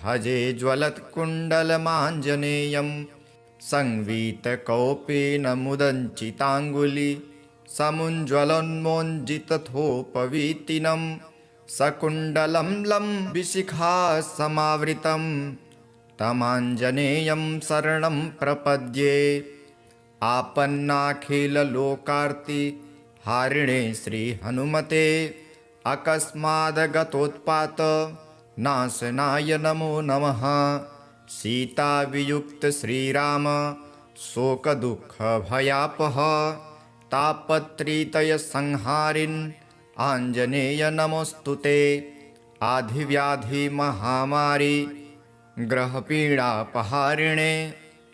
भजे ज्वलत्कुण्डलमाञ्जनेयं संवीतकौपेन मुदञ्चिताङ्गुली समुज्ज्वलोन्मोञ्जितथोपवीतिनं सकुण्डलं लम्बिशिखा समावृतं तमाञ्जनेयं शरणं प्रपद्ये। आपन्नाखिललोकार्ति हारिणे श्रीहनुमते अकस्मादगतोत्पात नाशनाय नमो नमः। सीतावियुक्त श्रीराम शोकदुःखभयापः तापत्रितयसंहारिन् आञ्जनेय नमोऽस्तुते। आधिव्याधिमहामारी ग्रहपीडापहारिणे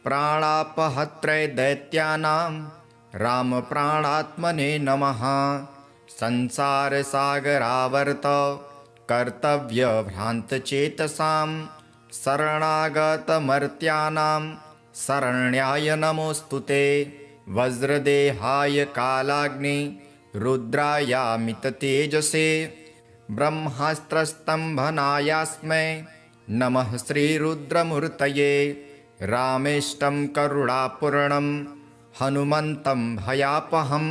प्राणापहत्रे दैत्यानां रामप्राणात्मने नमः। संसारसागरावर्त कर्तव्यभ्रान्तचेतसां शरणागतमर्त्यानां शरण्याय नमोऽस्तुते। वज्रदेहाय कालाग्नि रुद्रायामिततेजसे ब्रह्मास्त्रस्तम्भनायास्मै नमः श्रीरुद्रमूर्तये। रामेष्टं करुणापूर्णं हनुमन्तं भयापहं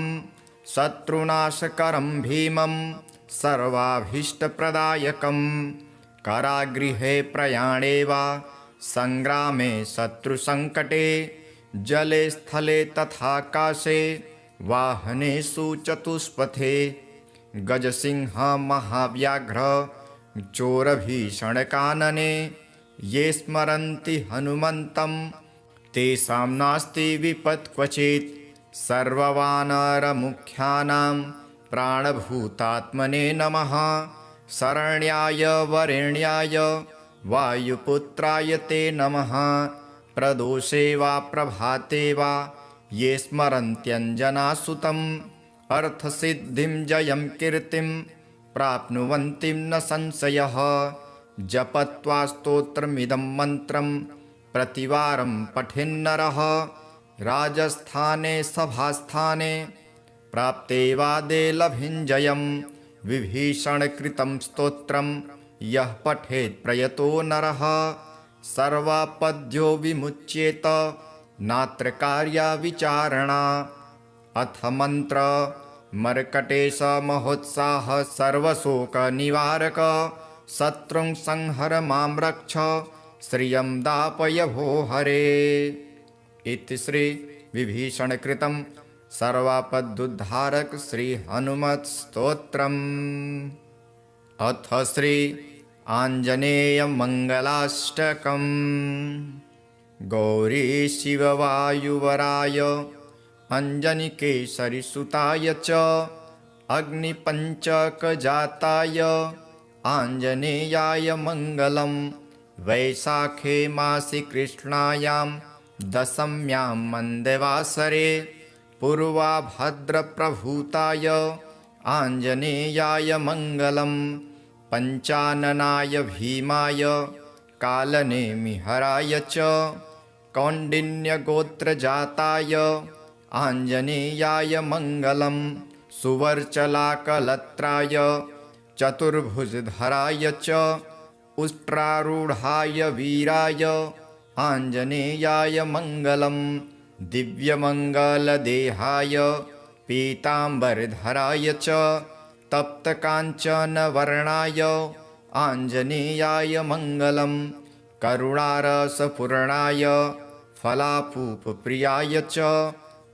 शत्रुनाशकरं भीमं सर्वाभीष्टप्रदायकं। कारागृहे प्रयाणे वा सङ्ग्रामे शत्रुसङ्कटे जले स्थले तथाकाशे वाहनेषु चतुष्पथे गजसिंह महाव्याघ्र चोरभीषणकानने ये स्मरन्ति हनुमन्तं तेषां नास्ति विपत् क्वचित्। सर्ववानरमुख्यानां प्राणभूतात्मने नमः। शरण्याय वरेण्याय वायुपुत्राय ते नमः। प्रदोषे वा प्रभाते वा ये स्मरन्त्यञ्जनासुतम् अर्थसिद्धिं जयं कीर्तिं प्राप्नुवन्ति न संशयः। जपत्वा स्तोत्रमिदं मन्त्रं प्रतिवारं पठेन्नरः राजस्थाने सभास्थाने प्राप्ते वादे लभिञ्जयम्। विभीषणकृतं स्तोत्रं यः पठेत् प्रयतो नरः सर्वापद्यो विमुच्येत नात्र कार्या विचारणा। अथ मन्त्र मर्कटेश महोत्साह सर्वशोकनिवारक शत्रुं संहर मां रक्ष श्रियं दापय भो हरे। इति श्री विभीषणकृतं सर्वापदुद्धारक श्री हनुमत् स्तोत्रम्। अथ श्री आञ्जनेय मङ्गलाष्टकम्। गौरी शिववायुवराय अञ्जनिकेसरिसुताय च अग्निपञ्चकजाताय आञ्जनेयाय मङ्गलं। वैशाखे मासि कृष्णायां दशम्यां मन्दवासरे पूर्वाभद्रप्रभूताय आञ्जनेयाय मङ्गलं। पञ्चाननाय भीमाय कालनेमिहराय च कौण्डिन्यगोत्रजाताय आञ्जनेयाय मङ्गलं। सुवर्चलाकलत्राय चतुर्भुजधराय च उष्ट्रारूढाय वीराय आञ्जनेयाय मङ्गलं। दिव्यमङ्गलदेहाय पीताम्बरधराय च तप्तकाञ्चनवर्णाय आञ्जनेयाय मङ्गलं। करुणारसपूर्णाय फलापूपप्रियाय च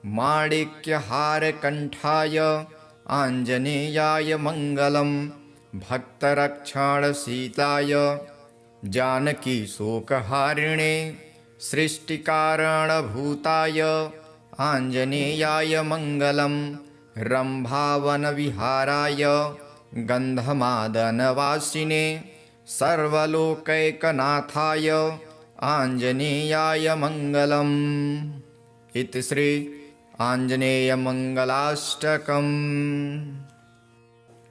माणिक्यहारकण्ठाय आञ्जनेयाय मङ्गलं। भक्तरक्षणशीलाय जानकीशोकहारिणे सृष्टिकारणभूताय आञ्जनेयाय मङ्गलं। रम्भावनविहाराय गन्धमादनवासिने सर्वलोकैकनाथाय आञ्जनेयाय मङ्गलम्। इति श्री आञ्जनेयमङ्गलाष्टकम्।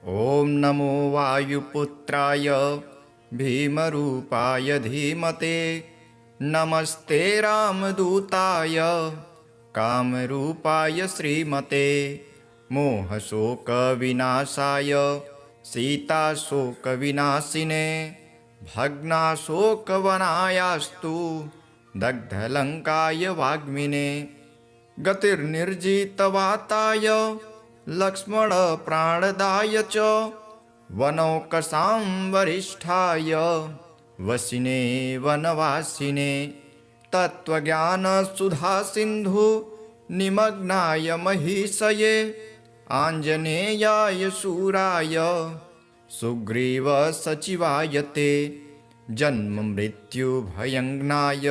ॐ नमो वायुपुत्राय भीमरूपाय धीमते, नमस्ते रामदूताय कामरूपाय श्रीमते, मोहशोकविनाशाय सीताशोकविनाशिने, भग्नाशोकवनायास्तु दग्धलङ्काय वाग्मिने, गतिर्निर्जितवाताय लक्ष्मणप्राणदाय च, वनौकसां वरिष्ठाय वसिने वनवासिने, तत्त्वज्ञानसुधासिन्धु निमग्नाय महीषये, आञ्जनेयाय शूराय सुग्रीवसचिवाय ते, जन्ममृत्युभयङ्नाय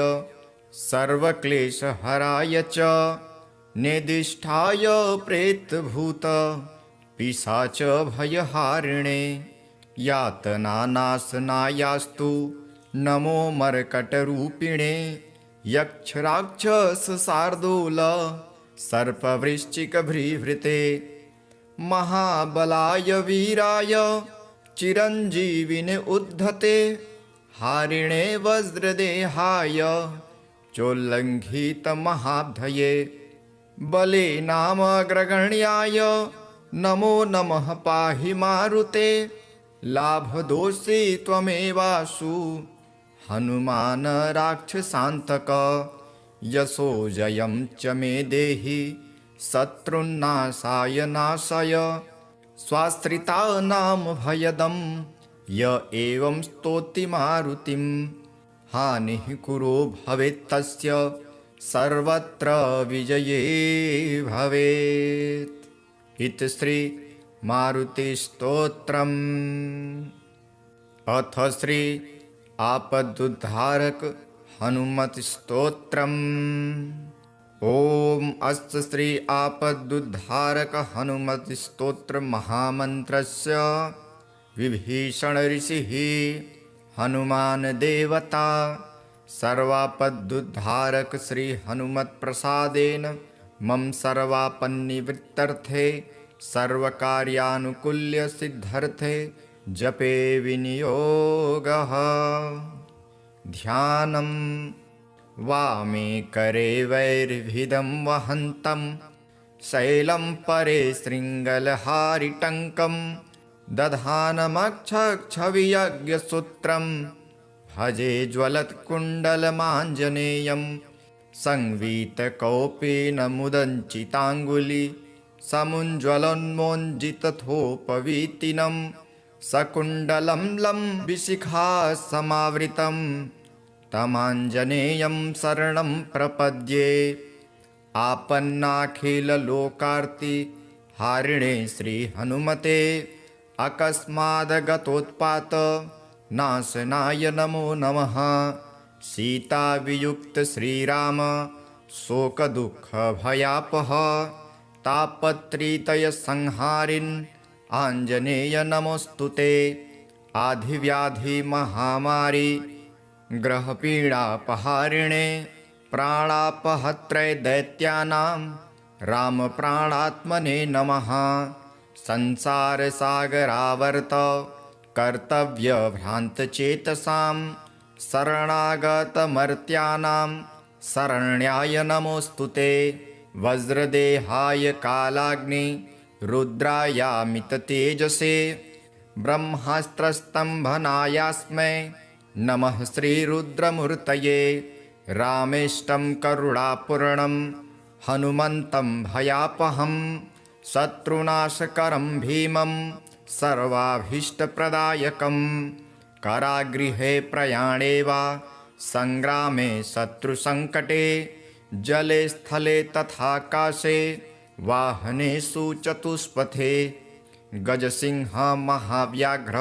सर्वक्लेशहराय च, नेदिष्ठाय प्रेतभूत पिशाचभयहारिणे, यातनानाशनायास्तु नमो मर्कटरूपिणे, यक्षराक्षसशार्दूल सर्पवृश्चिकभृभृते, महाबलाय वीराय चिरञ्जीविने उद्धते, हारिणे वज्रदेहाय चोल्लङ्घितमहाब्धये, बले नामग्रगण्याय नमो नमः पाहि मारुते, लाभदोषी त्वमेवासु हनुमान राक्षसान्तक, यशो जयं च मे देहि शत्रुन्नाशाय नाशय, स्वाश्रितानां भयदं य एवं स्तौति मारुतिं, हानिः कुरो भवेत्तस्य सर्वत्र विजये भवेत्। इति श्री मारुतिस्तोत्रम्। अथ श्री आपदुद्धारक हनुमत्स्तोत्रम्। ॐ अस्य श्री आपदुद्धारक हनुमत्स्तोत्र महामन्त्रस्य विभीषण ऋषिः हनुमान देवता सर्वापदुद्धारक श्री हनुमत्प्रसादेन मम सर्वापन्निवृत्तर्थे सर्वकार्यानुकूल्य सिद्धर्थे जपे विनियोगः। ध्यानं वामे करे वैर्भिदं वहन्तं शैलं परे शृङ्गलहारिटङ्कं दधानमक्षक्षवियज्ञसूत्रं भजे ज्वलत्कुण्डलमाञ्जनेयं संवीतकौपेन मुदञ्चिताङ्गुली समुज्ज्वलोन्मोञ्जितथोपवीतिनं सकुण्डलं लम्बिशिखा समावृतं तमाञ्जनेयं शरणं प्रपद्ये। आपन्नाखिललोकार्ति हारिणे श्रीहनुमते अकस्मादगतोत्पात नाशनाय नमो नमः। सीतावियुक्त श्रीराम शोकदुःखभयापः तापत्रितयसंहारिन् आञ्जनेय नमोऽस्तुते। आधिव्याधिमहामारी ग्रहपीडापहारिणे प्राणापहत्रे दैत्यानां रामप्राणात्मने नमः। संसारसागरावर्त कर्तव्यभ्रान्तचेतसां शरणागतमर्त्यानां शरण्याय नमोऽस्तुते। वज्रदेहाय कालाग्नि रुद्रायामिततेजसे ब्रह्मास्त्रस्तम्भनायास्मै नमः श्रीरुद्रमूर्तये। रामेष्टं करुणापूर्णं हनुमन्तं भयापहं शत्रुनाशकरं भीमं सर्वाभीष्टप्रदायकं। कारागृहे प्रयाणे वा संग्रामे शत्रुसङ्कटे जले स्थले तथाकाशे वाहनेषु चतुष्पथे गजसिंह महाव्याघ्र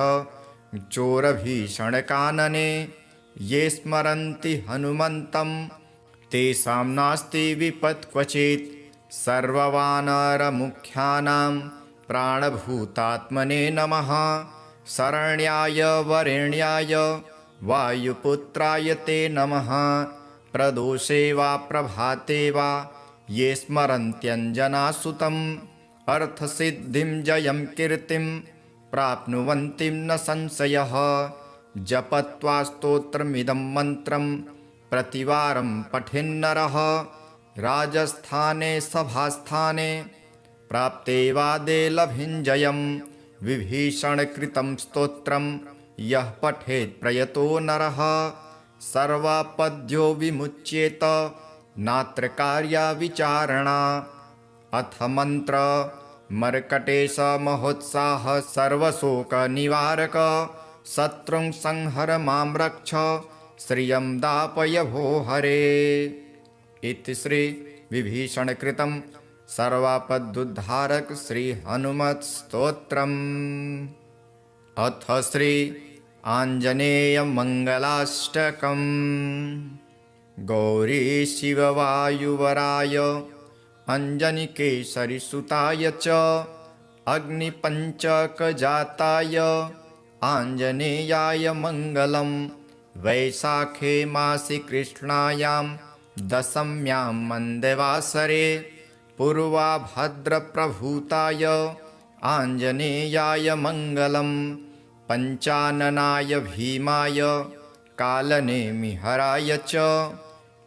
चोरभीषणकानने ये स्मरन्ति हनुमन्तं तेषां नास्ति विपत् क्वचित्। सर्ववानरमुख्यानां प्राणभूतात्मने नमः। शरण्याय वरेण्याय वायुपुत्राय ते नमः। प्रदोषे वा प्रभाते वा ये स्मरन्त्यञ्जनासुतम् अर्थसिद्धिं जयं कीर्तिं प्राप्नुवन्ति न संशयः। जपत्वा स्तोत्रमिदं मन्त्रं प्रतिवारं पठेन्नरः राजस्थाने सभास्थाने प्राप्ते वादे लभिञ्जयं। विभीषणकृतं स्तोत्रं यः पठेत् प्रयतो नरः सर्वापद्यो विमुच्येत नात्र कार्या विचारणा। अथ मंत्र मर्कटेश महोत्साह सर्वशोकनिवारक शत्रुं संहर मां रक्ष श्रियं दापय भो हरे। इति श्री विभीषणकृतं सर्वापदुद्धारक श्री हनुमत् स्तोत्रम्। अथ श्री आञ्जनेय मंगलाष्टकम्। गौरी शिववायुवराय अञ्जनिकेसरिसुताय च अग्निपञ्चकजाताय आञ्जनेयाय मङ्गलं। वैशाखे मासि कृष्णायां दशम्यां मन्दवासरे पूर्वाभद्रप्रभूताय आञ्जनेयाय मङ्गलं। पञ्चाननाय भीमाय कालनेमिहराय च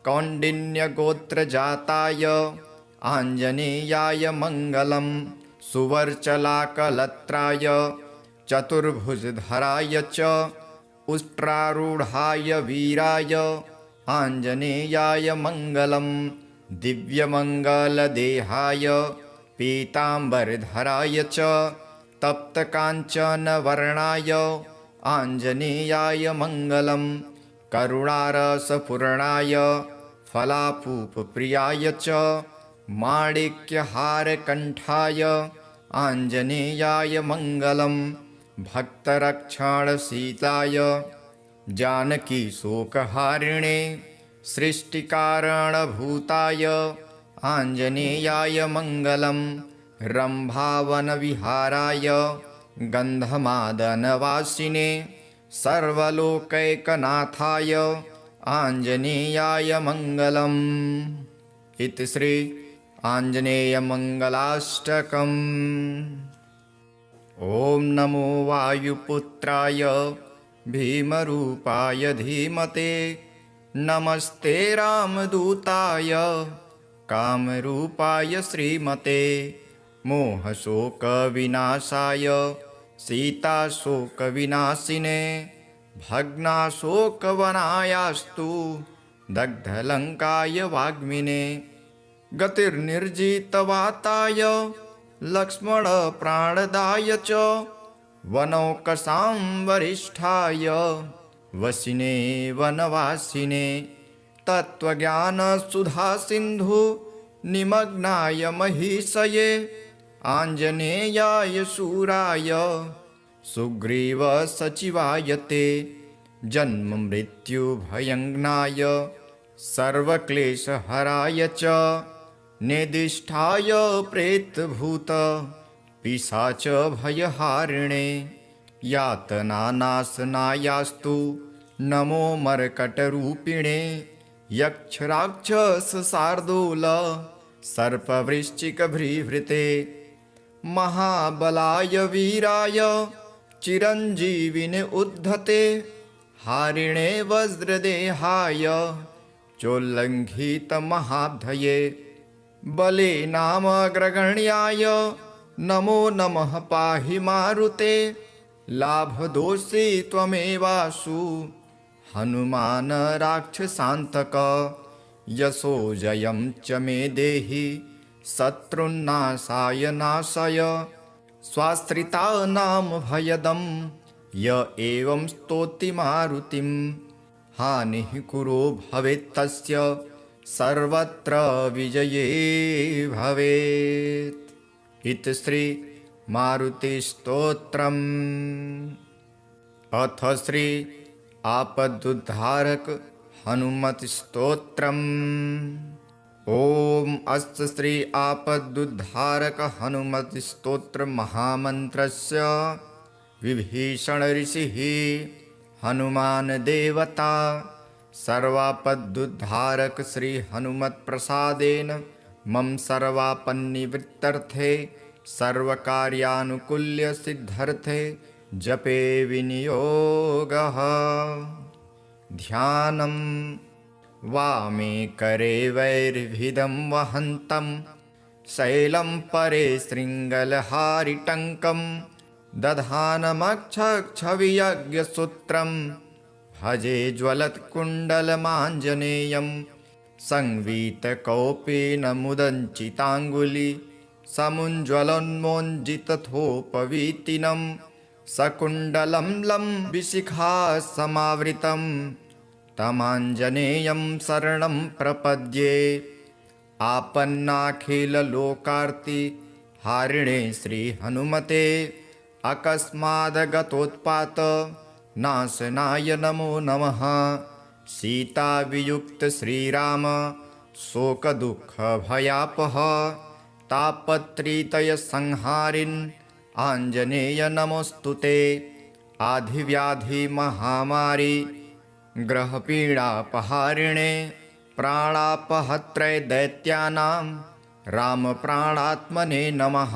कौण्डिन्यगोत्रजाताय आञ्जनेयाय मङ्गलं। सुवर्चलाकलत्राय चतुर्भुजधराय च उष्ट्रारूढाय वीराय आञ्जनेयाय मङ्गलं। दिव्यमङ्गलदेहाय पीताम्बरधराय च तप्तकाञ्चनवर्णाय आञ्जनेयाय मङ्गलं। करुणारसपूर्णाय फलापूपप्रियाय च माणिक्यहारकण्ठाय आञ्जनेयाय मङ्गलं। भक्तरक्षणशीलाय जानकीशोकहारिणे सृष्टिकारणभूताय आञ्जनेयाय मङ्गलं। रम्भावनविहाराय गन्धमादनवासिने सर्वलोकैकनाथाय आञ्जनेयाय मङ्गलम्। इति श्री आञ्जनेयमङ्गलाष्टकम्। ॐ नमो वायुपुत्राय भीमरूपाय धीमते नमस्ते रामदूताय कामरूपाय श्रीमते। मोहशोकविनाशाय सीताशोकविनाशिने भग्नाशोकवनायास्तु दग्धलङ्काय वाग्मिने। गतिर्निर्जितवाताय लक्ष्मणप्राणदाय च वनौकसां वरिष्ठाय वसिने वनवासिने। तत्त्वज्ञानसुधासिन्धु निमग्नाय महीषये आञ्जनेयाय शूराय सुग्रीवसचिवाय ते। जन्ममृत्युभयङ्नाय सर्वक्लेशहराय च निदिष्ठाय प्रेतभूत पिशाचभयहारिणे। यातनानाशनायास्तु नमो मर्कटरूपिणे। यक्षराक्षसशार्दूल सर्पवृश्चिकभृभृते। महाबलाय वीराय चिरञ्जीविने उद्धते। हारिणे वज्रदेहाय चोल्लङ्घितमहाब्धये। बले नामग्रगण्याय नमो नमः पाहि मारुते। लाभदोषी त्वमेवासु हनुमान राक्षसान्तक। यशो जयं च मे देहि शत्रुन्नाशाय नाशय। स्वाश्रितानां भयदं य एवं स्तौति मारुतिं। हानिः कुरो भवेत्तस्य सर्वत्र विजये भवेत्। इति श्री मारुतिस्तोत्रम्। अथ श्री आपदुद्धारक हनुमत् स्तोत्रम्। ॐ अस्य श्री आपदुद्धारक हनुमत् स्तोत्र महामन्त्रस्य विभीषण ऋषिः हनुमान देवता सर्वापदुद्धारक श्री हनुमत् प्रसादेन मम सर्वापन्निवृत्तर्थे सर्वकार्यानुकूल्य सिद्धर्थे जपे विनियोगः। ध्यानम् वामे करे वैर्भिदं वहन्तं शैलं परे शृङ्गलहारिटङ्कं दधानमक्षक्षवियज्ञसूत्रं भजे ज्वलत्कुण्डलमाञ्जनेयं संवीतकौपेन मुदञ्चिताङ्गुली समुज्ज्वलोन्मोञ्जितथोपवीतिनं सकुण्डलं लम्बिशिखा समावृतं तमाञ्जनेयं शरणं प्रपद्ये। आपन्नाखिललोकार्ति हारिणे श्रीहनुमते अकस्मादगतोत्पात नाशनाय नमो नमः। सीतावियुक्त श्रीराम शोकदुःखभयापः तापत्रितयसंहारिन् आञ्जनेय नमोऽस्तुते। आधिव्याधिमहामारी ग्रहपीडापहारिणे प्राणापहत्रे दैत्यानां रामप्राणात्मने नमः।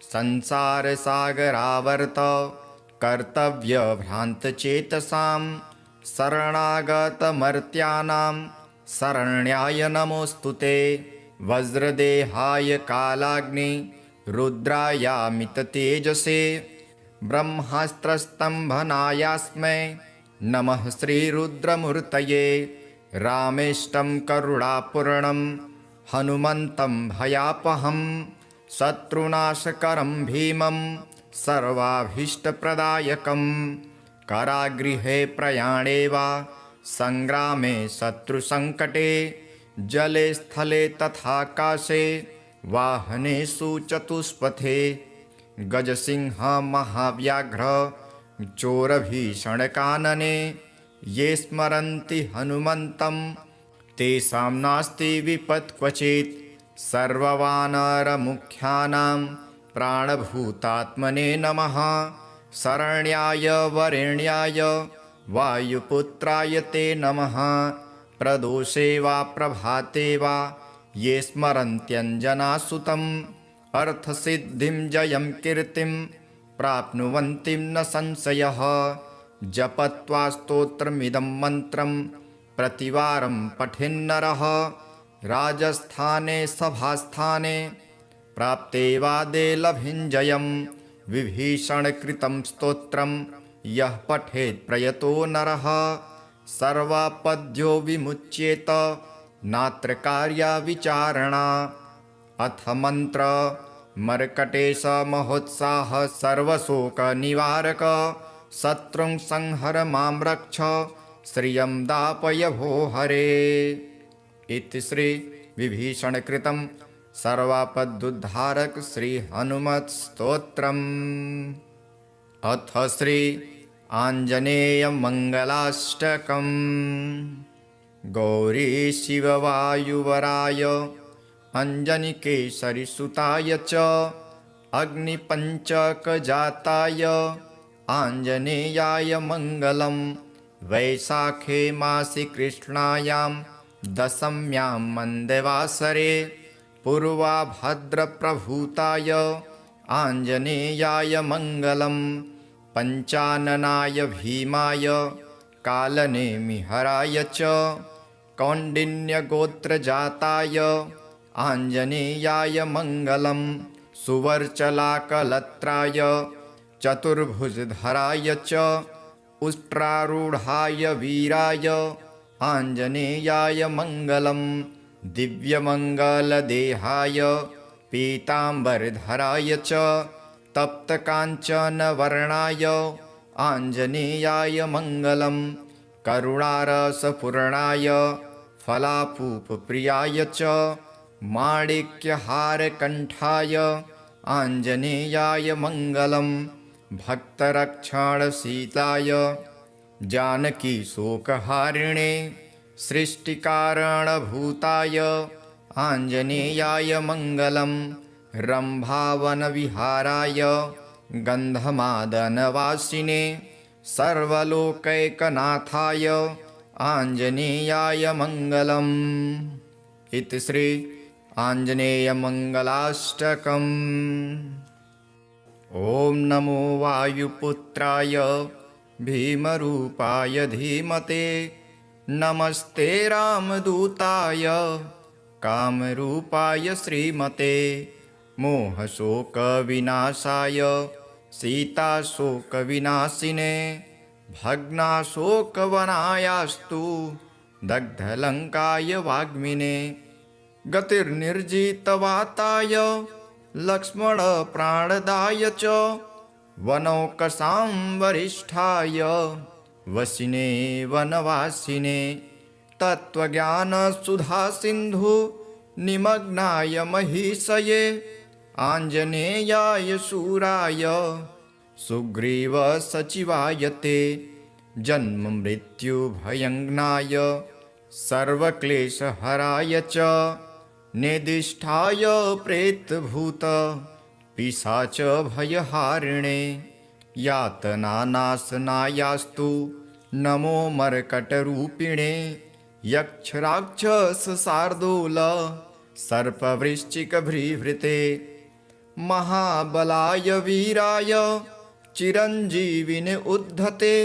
संसारसागरावर्त कर्तव्यभ्रान्तचेतसां शरणागतमर्त्यानां शरण्याय नमोऽस्तुते। वज्रदेहाय कालाग्नि रुद्रायामिततेजसे ब्रह्मास्त्रस्तम्भनायास्मै नमः श्रीरुद्रमूर्तये। रामेष्टं करुणापूर्णं हनुमन्तं भयापहं शत्रुनाशकरं भीमं सर्वाभीष्टप्रदायकं। कारागृहे प्रयाणे वा सङ्ग्रामे शत्रुसङ्कटे जले स्थले तथाकाशे वाहनेषु चतुष्पथे गजसिंह महाव्याघ्र चोरभीषणकानने ये स्मरन्ति हनुमन्तं तेषां नास्ति विपत् क्वचित्। सर्ववानरमुख्यानां प्राणभूतात्मने नमः। शरण्याय वरेण्याय वायुपुत्राय ते नमः। प्रदोषे वा प्रभाते वा ये स्मरन्त्यञ्जनासुतम् अर्थसिद्धिं जयं कीर्तिं प्राप्नुवन्ति न संशयः। जपत्वा स्तोत्रमिदं मन्त्रं प्रतिवारं पठेन्नरः राजस्थाने सभास्थाने प्राप्ते वादे लभिञ्जयं। विभीषणकृतं स्तोत्रं यः पठेत् प्रयतो नरः सर्वापद्यो विमुच्येत नात्र कार्या विचारणा। अथ मन्त्र मर्कटेश महोत्साह सर्वशोकनिवारक शत्रुं संहर मां रक्ष श्रियं दापय भो हरे। इति श्री विभीषणकृतं सर्वापदुद्धारक श्री हनुमत् स्तोत्रम्। अथ श्री आञ्जनेय मङ्गलाष्टकम्। गौरी शिववायुवराय अञ्जनिकेसरिसुताय च अग्निपञ्चकजाताय आञ्जनेयाय मङ्गलं। वैशाखे मासि कृष्णायां दशम्यां मन्दवासरे पूर्वाभद्रप्रभूताय आञ्जनेयाय मङ्गलं। पञ्चाननाय भीमाय कालनेमिहराय च कौण्डिन्यगोत्रजाताय आञ्जनेयाय मङ्गलं। सुवर्चलाकलत्राय चतुर्भुजधराय च उष्ट्रारूढाय वीराय आञ्जनेयाय मङ्गलं। दिव्यमङ्गलदेहाय पीताम्बरधराय च तप्तकाञ्चनवर्णाय आञ्जनेयाय मङ्गलं। करुणारसपूर्णाय फलापूपप्रियाय च माणिक्यहारकण्ठाय आञ्जनेयाय मङ्गलं। भक्तरक्षणशीलाय जानकीशोकहारिणे सृष्टिकारणभूताय आञ्जनेयाय मङ्गलं रम्भावनविहाराय गन्धमादनवासिने सर्वलोकैकनाथाय आञ्जनेयाय मङ्गलम्। इति श्री आञ्जनेयमङ्गलाष्टकम्। ॐ नमो वायुपुत्राय भीमरूपाय धीमते नमस्ते रामदूताय कामरूपाय श्रीमते मोहशोकविनाशाय सीताशोकविनाशिने भग्नाशोकवनायास्तु दग्धलङ्काय वाग्मिने गतिर्निर्जितवाताय लक्ष्मणप्राणदाय च वनौकसां वरिष्ठाय वसिने वनवासिने तत्त्वज्ञानसुधासिन्धु निमग्नाय महीषये आञ्जनेयाय शूराय सुग्रीवसचिवाय ते जन्ममृत्युभयङ्नाय सर्वक्लेशहराय च निदिष्ठाय प्रेतभूत पिशाचभयहारिणे यातनानाशनायास्तु नमो मर्कटरूपिणे यक्षराक्षसशार्दूल सर्पवृश्चिकभृभृते महाबलाय वीराय चिरञ्जीविने उद्धते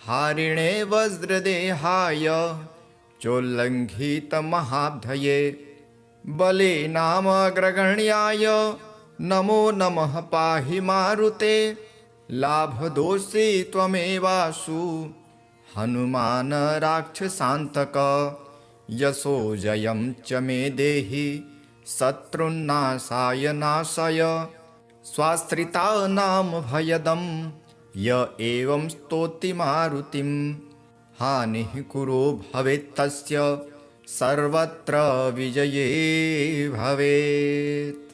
हारिणे वज्रदेहाय चोल्लङ्घितमहाब्धये बले नामग्रगण्याय नमो नमः पाहि मारुते लाभदोषी त्वमेवासु हनुमान राक्षसान्तक यशो जयं च मे देहि शत्रुन्नाशाय नाशय स्वाश्रितानां भयदं य एवं स्तोति मारुतिं हानिः कुरो भवेत्तस्य सर्वत्र विजये भवेत्।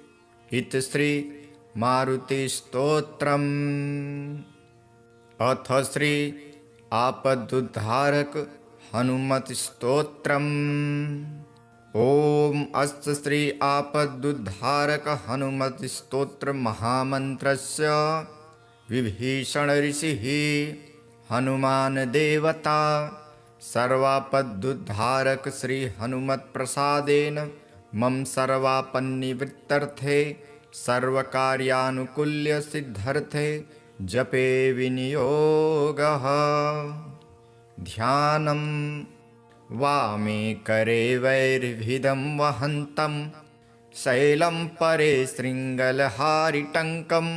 इति श्री मारुतिस्तोत्रम्। अथ श्री आपदुद्धारक हनुमत्स्तोत्रम्। ॐ अस्य श्री आपदुद्धारक हनुमत्स्तोत्र महामन्त्रस्य विभीषण ऋषिः हनुमान देवता सर्वापदुद्धारक श्री हनुमत्प्रसादेन मम सर्वापन्निवृत्तर्थे सर्वकार्यानुकूल्य सिद्धर्थे जपे विनियोगः। ध्यानं वामे करे वैर्भिदं वहन्तं शैलं परे शृङ्गलहारिटङ्कं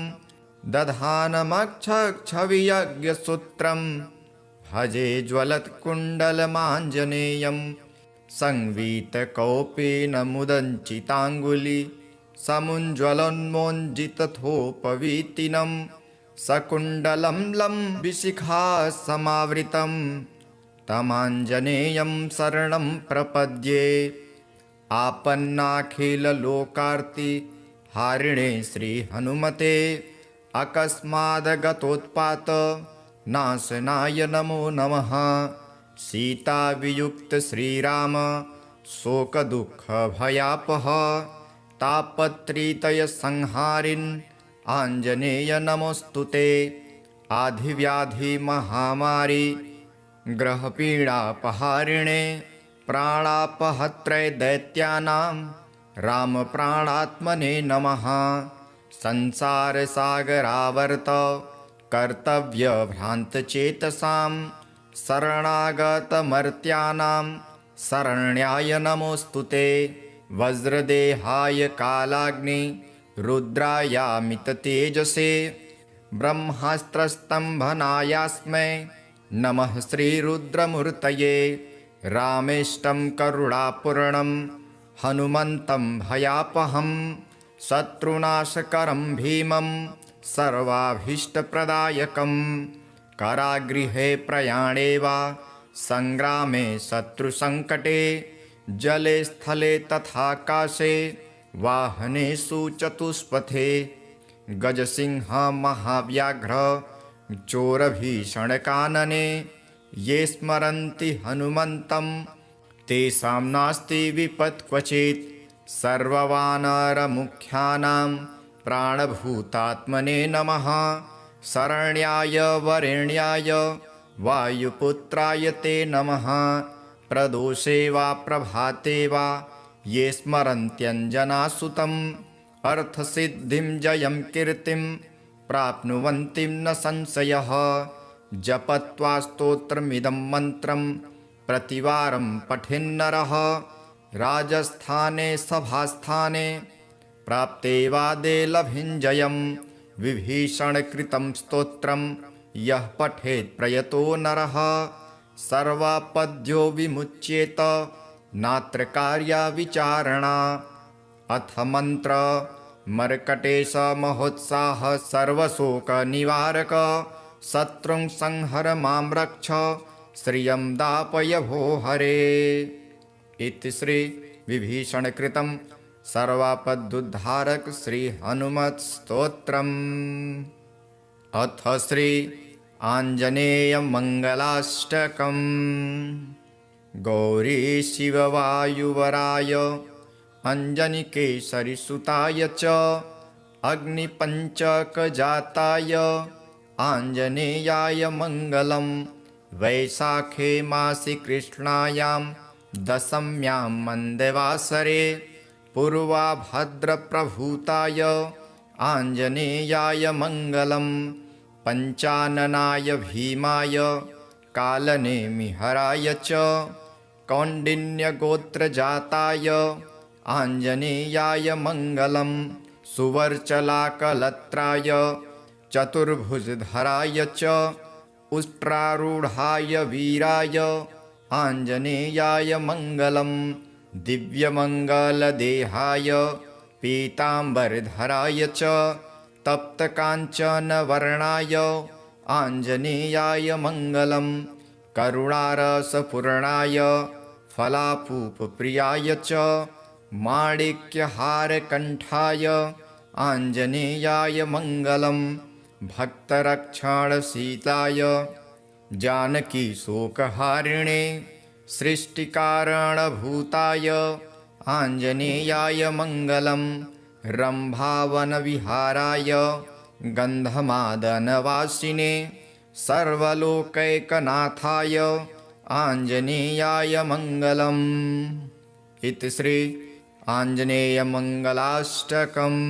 दधानमक्षक्षवियज्ञसूत्रं भजे ज्वलत्कुण्डलमाञ्जनेयं संवीतकौपेनमुदञ्चिताङ्गुली समुज्ज्वलोन्मोञ्जितथोपवीतिनं सकुण्डलं लम्बिशिखासमावृतं तमाञ्जनेयं शरणं प्रपद्ये। आपन्नाखिललोकार्ति हारिणे श्रीहनुमते अकस्मादगतोत्पात नाशनाय नमो नमः। सीतावियुक्त श्रीराम शोकदुःखभयापः तापत्रितयसंहारिन् आञ्जनेय नमोऽस्तुते। आधिव्याधिमहामारी ग्रहपीडापहारिणे प्राणापहत्रे दैत्यानां रामप्राणात्मने नमः। संसारसागरावर्त कर्तव्यभ्रान्तचेतसां शरणागतमर्त्यानां शरण्याय नमोऽस्तुते। वज्रदेहाय कालाग्नि रुद्रायामिततेजसे ब्रह्मास्त्रस्तम्भनायास्मै नमः श्रीरुद्रमूर्तये। रामेष्टं करुणापूर्णं हनुमन्तं भयापहं शत्रुनाशकरं भीमं सर्वाभीष्टप्रदायकं। कारागृहे प्रयाणे वा संग्रामे शत्रुसङ्कटे जले स्थले तथाकाशे वाहनेषु चतुष्पथे गजसिंह महाव्याघ्र चोरभीषणकानने ये स्मरन्ति हनुमन्तं तेषां नास्ति विपत् क्वचित्। सर्ववानरमुख्यानां प्राणभूतात्मने नमः। शरण्याय वरेण्याय वायुपुत्राय ते नमः। प्रदोषे वा प्रभाते वा ये स्मरन्त्यञ्जनासुतम् अर्थसिद्धिं जयं कीर्तिं प्राप्नुवन्ति न संशयः। जपत्वा स्तोत्रमिदं मन्त्रं प्रतिवारं पठेन्नरः राजस्थाने सभास्थाने प्राप्ते वादे लभिञ्जयं। विभीषणकृतं स्तोत्रं यः पठेत् प्रयतो नरः सर्वापद्यो विमुच्येत नात्र कार्या विचारणा। अथ मन्त्र मर्कटेश महोत्साह सर्वशोकनिवारक शत्रुं संहर मां रक्ष श्रियं दापय भो हरे। इति श्री विभीषणकृतं सर्वापदुद्धारक श्री हनुमत् स्तोत्रम्। अथ श्री आञ्जनेय मंगलाष्टकम्। गौरी शिववायुवराय अञ्जनिकेसरिसुताय च अग्निपञ्चकजाताय आञ्जनेयाय मङ्गलं। वैशाखे मासि कृष्णायां दशम्यां मन्दवासरे पूर्वाभद्रप्रभूताय आञ्जनेयाय मङ्गलं। पञ्चाननाय भीमाय कालनेमिहराय च कौण्डिन्यगोत्रजाताय आञ्जनेयाय मङ्गलं। सुवर्चलाकलत्राय चतुर्भुजधराय च उष्ट्रारूढाय वीराय आञ्जनेयाय मङ्गलं। दिव्यमङ्गलदेहाय पीताम्बरधराय च तप्तकाञ्चनवर्णाय आञ्जनेयाय मङ्गलं। करुणारसपूर्णाय फलापूपप्रियाय च माणिक्यहारकण्ठाय आञ्जनेयाय मङ्गलं। भक्तरक्षणशीलाय जानकीशोकहारिणे सृष्टिकारणभूताय आञ्जनेयाय मङ्गलं। रम्भावनविहाराय गन्धमादनवासिने सर्वलोकैकनाथाय आञ्जनेयाय मङ्गलम्। इति श्री आञ्जनेयमङ्गलाष्टकम्।